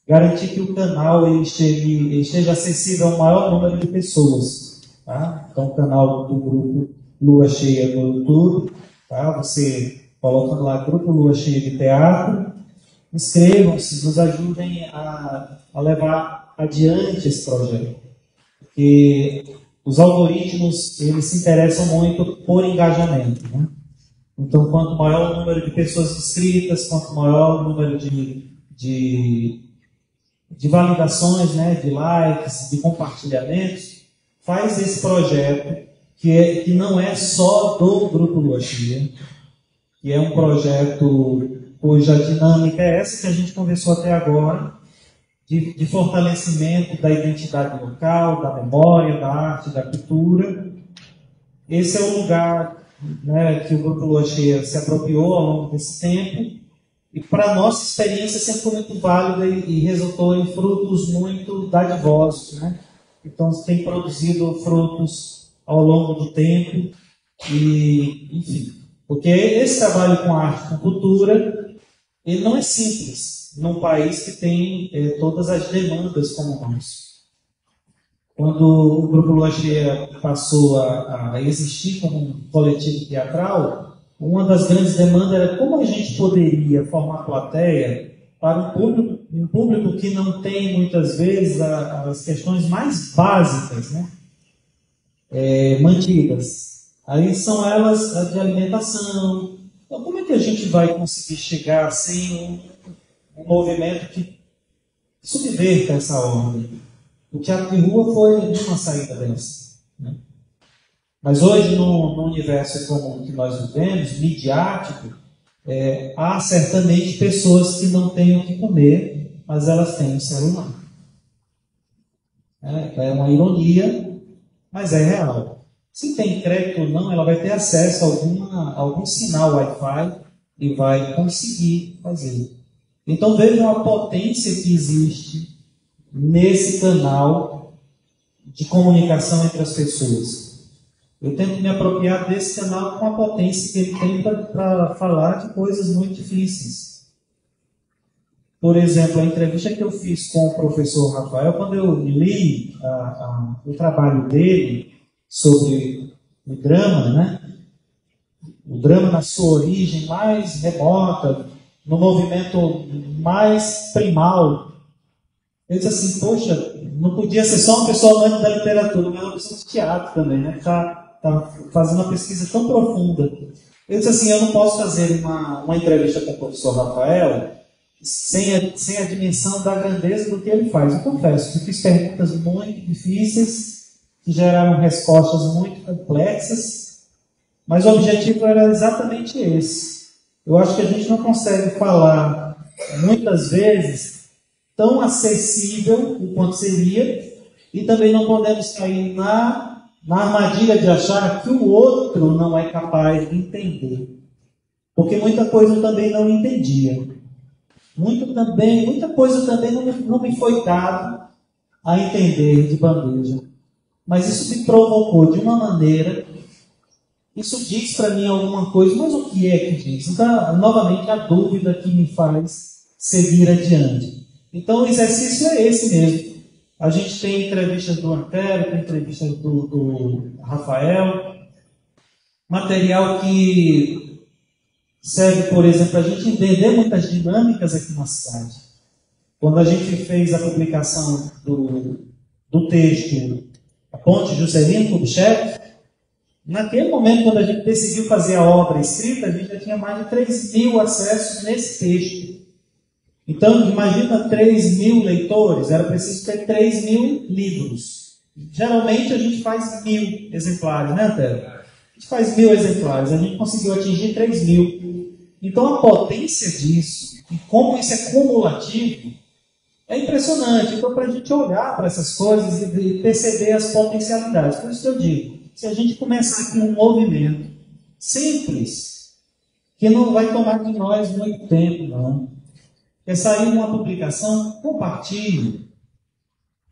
garantir que o canal esteja acessível ao maior número de pessoas. Tá? Então, o canal do Grupo Lua Cheia no YouTube, tá? Você coloca lá Grupo Lua Cheia de Teatro, inscrevam-se, nos ajudem a levar adiante esse projeto. Porque os algoritmos, eles se interessam muito por engajamento, né? Então, quanto maior o número de pessoas inscritas, quanto maior o número de validações, né, de likes, de compartilhamentos, faz esse projeto que não é só do Grupo Lua Cheia, que é um projeto cuja dinâmica é essa que a gente conversou até agora, de fortalecimento da identidade local, da memória, da arte, da cultura. Esse é o lugar, né, que o Grupo Lua Cheia se apropriou ao longo desse tempo, E para a nossa experiência sempre foi muito válida e resultou em frutos muito dadivosos, né? Então, tem produzido frutos ao longo do tempo e, enfim. Porque esse trabalho com arte, com cultura, ele não é simples num país que tem todas as demandas como o nosso. Quando o Grupo Lajeia passou a existir como um coletivo teatral, uma das grandes demandas era como a gente poderia formar plateia para um público que não tem, muitas vezes, as questões mais básicas, né? Mantidas. Aí são elas a de alimentação. Então, como é que a gente vai conseguir chegar sem um movimento que subverta essa ordem? O teatro de rua foi uma saída dessa, né? Mas hoje, no universo comum que nós vivemos, midiático, há certamente pessoas que não têm o que comer, mas elas têm um celular. É uma ironia, mas é real. Se tem crédito ou não, ela vai ter acesso a algum sinal Wi-Fi e vai conseguir fazer. Então vejam a potência que existe nesse canal de comunicação entre as pessoas. Eu tento me apropriar desse canal com a potência que ele tem para falar de coisas muito difíceis. Por exemplo, a entrevista que eu fiz com o professor Rafael, quando eu li o trabalho dele sobre o drama, né? O drama na sua origem mais remota, no movimento mais primal, eu disse assim, poxa, não podia ser só uma pessoa amante da literatura, mas uma pessoa de teatro também, né? Está fazendo uma pesquisa tão profunda. Eu disse assim, eu não posso fazer uma entrevista com o professor Rafael sem a dimensão da grandeza do que ele faz. Eu confesso, eu fiz perguntas muito difíceis, que geraram respostas muito complexas, mas o objetivo era exatamente esse. Eu acho que a gente não consegue falar, muitas vezes, tão acessível o quanto seria, e também não podemos cair na armadilha de achar que o outro não é capaz de entender. Porque muita coisa eu também não entendia. Muita coisa também não me foi dado a entender de bandeja. Mas isso me provocou de uma maneira, isso diz para mim alguma coisa, mas o que é que diz? Então, novamente, a dúvida que me faz seguir adiante. Então, o exercício é esse mesmo. A gente tem entrevistas do Antero, tem entrevistas do Rafael, material que serve, por exemplo, para a gente entender muitas dinâmicas aqui na cidade. Quando a gente fez a publicação do texto A Ponte Juscelino Kubitschek, naquele momento, quando a gente decidiu fazer a obra escrita, a gente já tinha mais de 3.000 acessos nesse texto. Então, imagina 3.000 leitores, era preciso ter 3.000 livros. Geralmente a gente faz 1.000 exemplares, né, Antero? A gente faz 1.000 exemplares, a gente conseguiu atingir 3.000. Então, a potência disso, e como isso é cumulativo, é impressionante. Então, para a gente olhar para essas coisas e perceber as potencialidades. Por isso que eu digo, se a gente começar aqui um movimento simples, que não vai tomar de nós muito tempo, não. É sair uma publicação, compartilhe.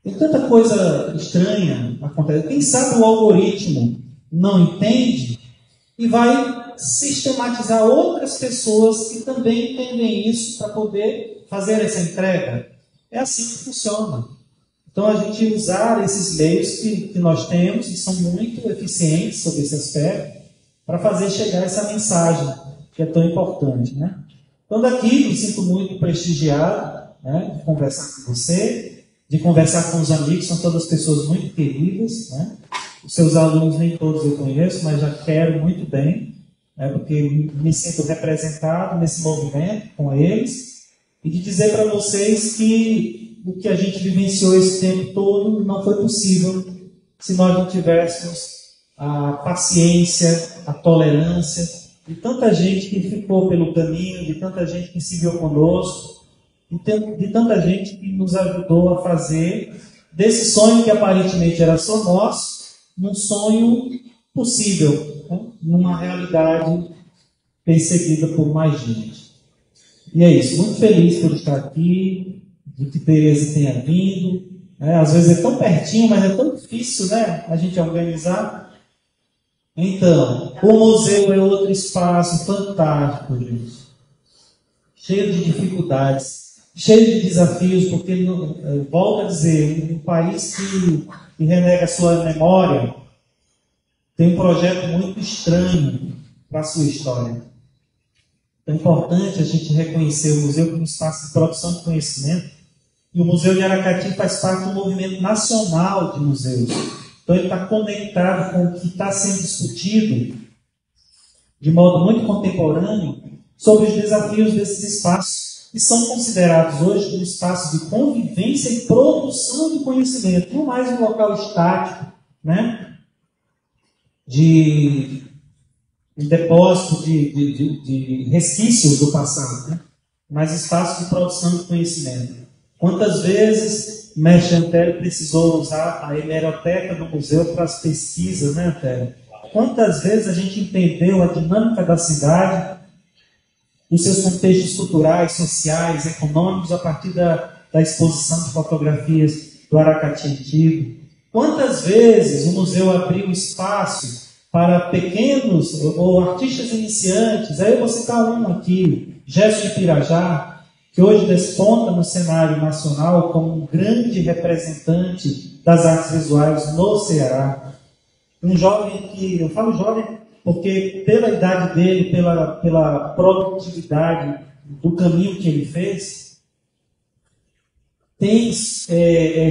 Tem tanta coisa estranha acontecendo. Quem sabe o algoritmo não entende e vai sistematizar outras pessoas que também entendem isso para poder fazer essa entrega. É assim que funciona. Então, a gente usar esses meios que nós temos, que são muito eficientes sobre esse aspecto, para fazer chegar essa mensagem que é tão importante, né? Então, daqui me sinto muito prestigiado, né, de conversar com você, de conversar com os amigos, são todas pessoas muito queridas, né? Os seus alunos nem todos eu conheço, mas já quero muito bem, né, porque me sinto representado nesse movimento com eles, e de dizer para vocês que o que a gente vivenciou esse tempo todo não foi possível se nós não tivéssemos a paciência, a tolerância, de tanta gente que ficou pelo caminho, de tanta gente que seguiu conosco, de tanta gente que nos ajudou a fazer desse sonho que aparentemente era só nosso, num sonho possível, né? Numa realidade percebida por mais gente. E é isso, muito feliz por estar aqui, de que Tereza tenha vindo. Às vezes é tão pertinho, mas é tão difícil, né, a gente organizar. Então, o museu é outro espaço fantástico, gente. Cheio de dificuldades, cheio de desafios, porque, volto a dizer, um país que renega a sua memória tem um projeto muito estranho para a sua história. É importante a gente reconhecer o museu como espaço de produção de conhecimento. E o Museu de Aracati faz parte do movimento nacional de museus. Então ele está conectado com o que está sendo discutido de modo muito contemporâneo sobre os desafios desses espaços, que são considerados hoje como espaços de convivência e produção de conhecimento, não mais um local estático, né? de depósito de resquícios do passado, né? Mas espaço de produção de conhecimento. Quantas vezes Mestre Antero precisou usar a hemeroteca do museu para as pesquisas, né, Antero? Quantas vezes a gente entendeu a dinâmica da cidade, os seus contextos culturais, sociais, econômicos, a partir da exposição de fotografias do Aracati Antigo? Quantas vezes o museu abriu espaço para pequenos ou artistas iniciantes? Aí eu vou citar um aqui, Gerson de Pirajá, que hoje desponta no cenário nacional como um grande representante das artes visuais no Ceará. Um jovem que, eu falo jovem porque pela idade dele, pela produtividade do caminho que ele fez, tem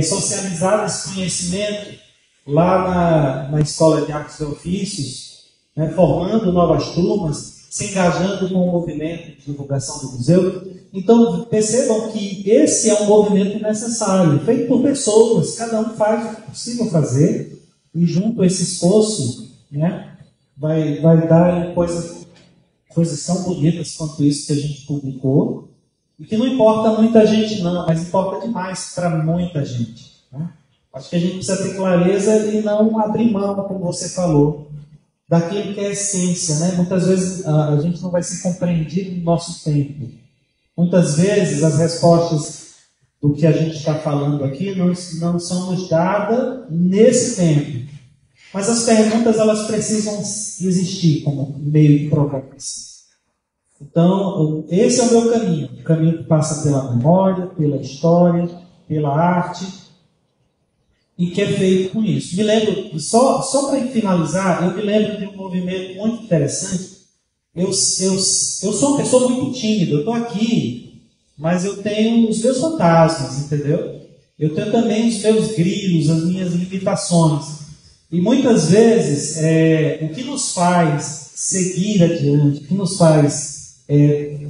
socializado esse conhecimento lá na Escola de Artes e Ofícios, né, formando novas turmas, se engajando com o movimento de divulgação do museu. Então, percebam que esse é um movimento necessário, feito por pessoas, cada um faz o que é possível fazer, e junto a esse esforço, né, vai dar coisas tão bonitas quanto isso que a gente publicou, e que não importa muita gente não, mas importa demais para muita gente, né? Acho que a gente precisa ter clareza e não abrir mão, como você falou, daquilo que é a essência, né? Muitas vezes a gente não vai ser compreendido no nosso tempo. Muitas vezes as respostas do que a gente está falando aqui não são nos dadas nesse tempo. Mas as perguntas, elas precisam existir como meio de provocação. Então, esse é o meu caminho. O caminho que passa pela memória, pela história, pela arte, e que é feito com isso. Me lembro, só para finalizar, eu me lembro de um movimento muito interessante. Eu sou uma pessoa muito tímida, eu estou aqui, mas eu tenho os meus fantasmas, entendeu? Eu tenho também os meus grilos, as minhas limitações. E muitas vezes, o que nos faz seguir adiante, o que nos faz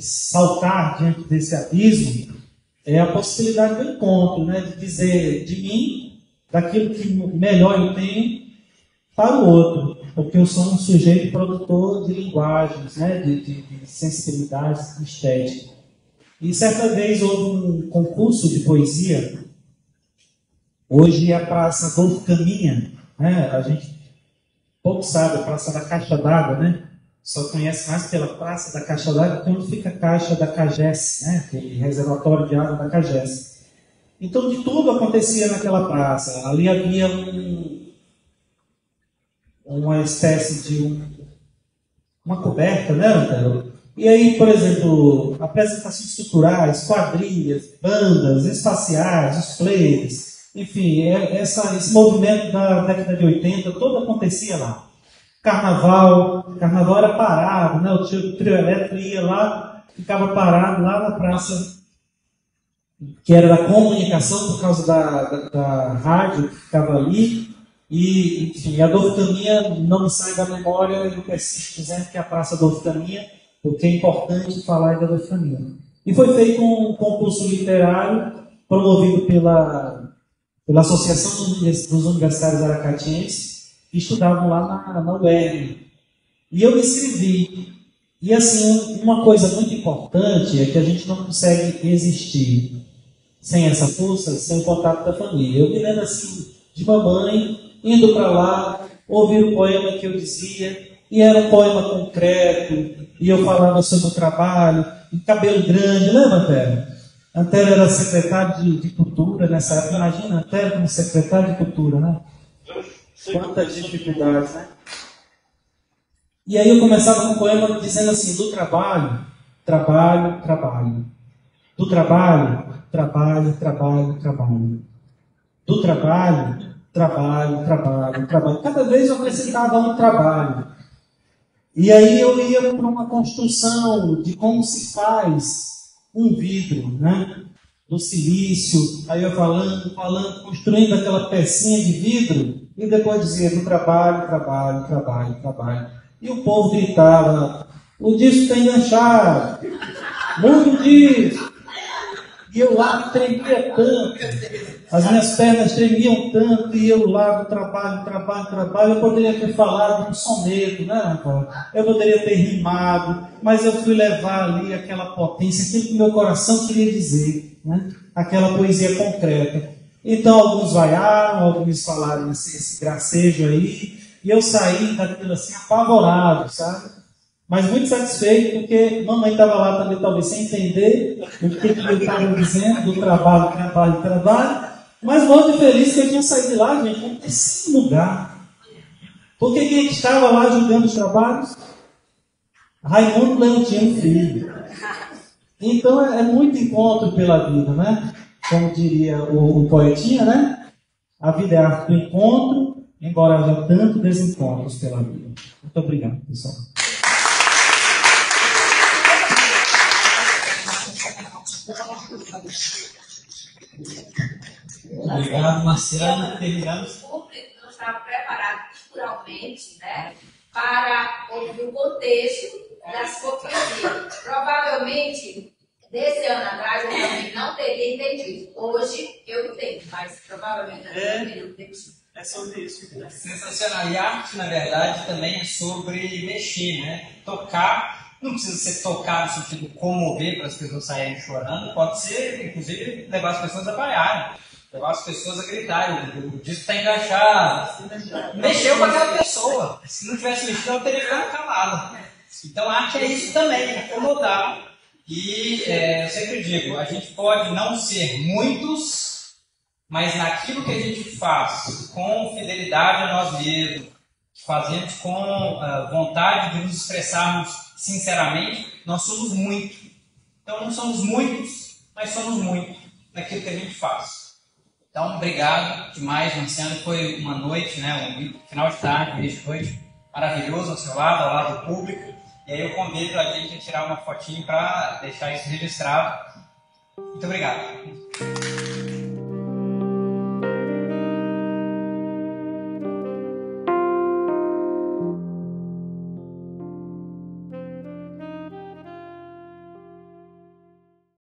saltar diante desse abismo, é a possibilidade do encontro, né? De dizer de mim, daquilo que melhor eu tenho, para o outro. Porque eu sou um sujeito produtor de linguagens, né? de sensibilidades estéticas. E certa vez houve um concurso de poesia. Hoje é a Praça Adolfo Caminha, né? A gente pouco sabe, a Praça da Caixa d'Água, né? Só conhece mais pela Praça da Caixa d'Água, que é onde fica a Caixa da Cagés, né? Aquele reservatório de água da Cagés. Então, de tudo acontecia naquela praça. Ali havia uma espécie de uma coberta, né, Antero? E aí, por exemplo, apresentações culturais, quadrilhas, bandas, espaciais, os players, enfim, esse movimento da década de 80, todo acontecia lá. Carnaval era parado, né? O trio elétrico ia lá, ficava parado lá na praça, que era da comunicação, por causa da rádio que ficava ali. E, enfim, a Adolfo Caminha não me sai da memória, eu persisto dizendo que é a Praça Adolfo Caminha, porque é importante falar de Adolfo Caminha. E foi feito um concurso literário promovido pela Associação dos Universitários Aracatienses, que estudavam lá na UERN. E eu me inscrevi. E assim, uma coisa muito importante é que a gente não consegue existir sem essa força, sem o contato da família. Eu me lembro assim, de mamãe, indo para lá, ouvir o poema que eu dizia, E era um poema concreto, e eu falava sobre o trabalho, e cabelo grande, lembra, Antero? Antero era secretário de Cultura nessa época. Imagina, Antero como secretário de Cultura, né? Quantas dificuldades, né? E aí eu começava com um poema dizendo assim, do trabalho, trabalho, trabalho. Do trabalho, trabalho, trabalho, trabalho. Do trabalho, trabalho, trabalho, trabalho. Cada vez eu acrescentava um trabalho. E aí eu ia para uma construção de como se faz um vidro, né? Do silício, aí eu falando, construindo aquela pecinha de vidro, e depois dizia do trabalho, trabalho, trabalho, trabalho. E o povo gritava, o disco está enganchado, muda o disco. E eu lá tremia tanto, as minhas pernas tremiam tanto, e eu lá do trabalho, trabalho, trabalho. Eu poderia ter falado um soneto, né, Rafael? Eu poderia ter rimado, mas eu fui levar ali aquela potência, aquilo que meu coração queria dizer, né? Aquela poesia concreta. Então alguns vaiaram, alguns falaram assim, esse gracejo aí, e eu saí daquilo assim apavorado, sabe? Mas muito satisfeito, porque mamãe estava lá também, talvez sem entender o que eu estava dizendo, do trabalho, trabalho, trabalho. Mas muito feliz que eu tinha saído de lá, gente, no terceiro lugar. Porque quem estava lá julgando os trabalhos? Raimundo Leontino Filho. Então é muito encontro pela vida, né? Como diria o poetinha, né? A vida é a arte do encontro, embora haja tantos desencontros pela vida. Muito obrigado, pessoal. Obrigado, Marcelo. Terminamos. O público não estava preparado culturalmente, né, para ouvir o contexto das poesias. Provavelmente, desse ano atrás, eu também não teria entendido. Hoje eu entendo, mas provavelmente eu não teria entendido. É sobre isso. Sensacional. E a arte, na verdade, também é sobre mexer, né? Tocar. Não precisa ser tocar no sentido de comover para as pessoas saírem chorando. Pode ser, inclusive, levar as pessoas a vaiarem. Levar as pessoas a gritarem. O disco está enganchado. Mexeu com aquela pessoa. Se não tivesse mexido, ela teria ficado calada. Então, a arte é isso também, é incomodar. E eu sempre digo, a gente pode não ser muitos, mas naquilo que a gente faz com fidelidade a nós mesmos, que fazemos com vontade de nos expressarmos sinceramente, nós somos muito. Então não somos muitos, mas somos muito naquilo que a gente faz. Então, obrigado demais, Marcelo. Foi uma noite, né, um final de tarde, início de noite, maravilhoso ao seu lado, ao lado do público. E aí eu convido a gente a tirar uma fotinho para deixar isso registrado. Muito obrigado.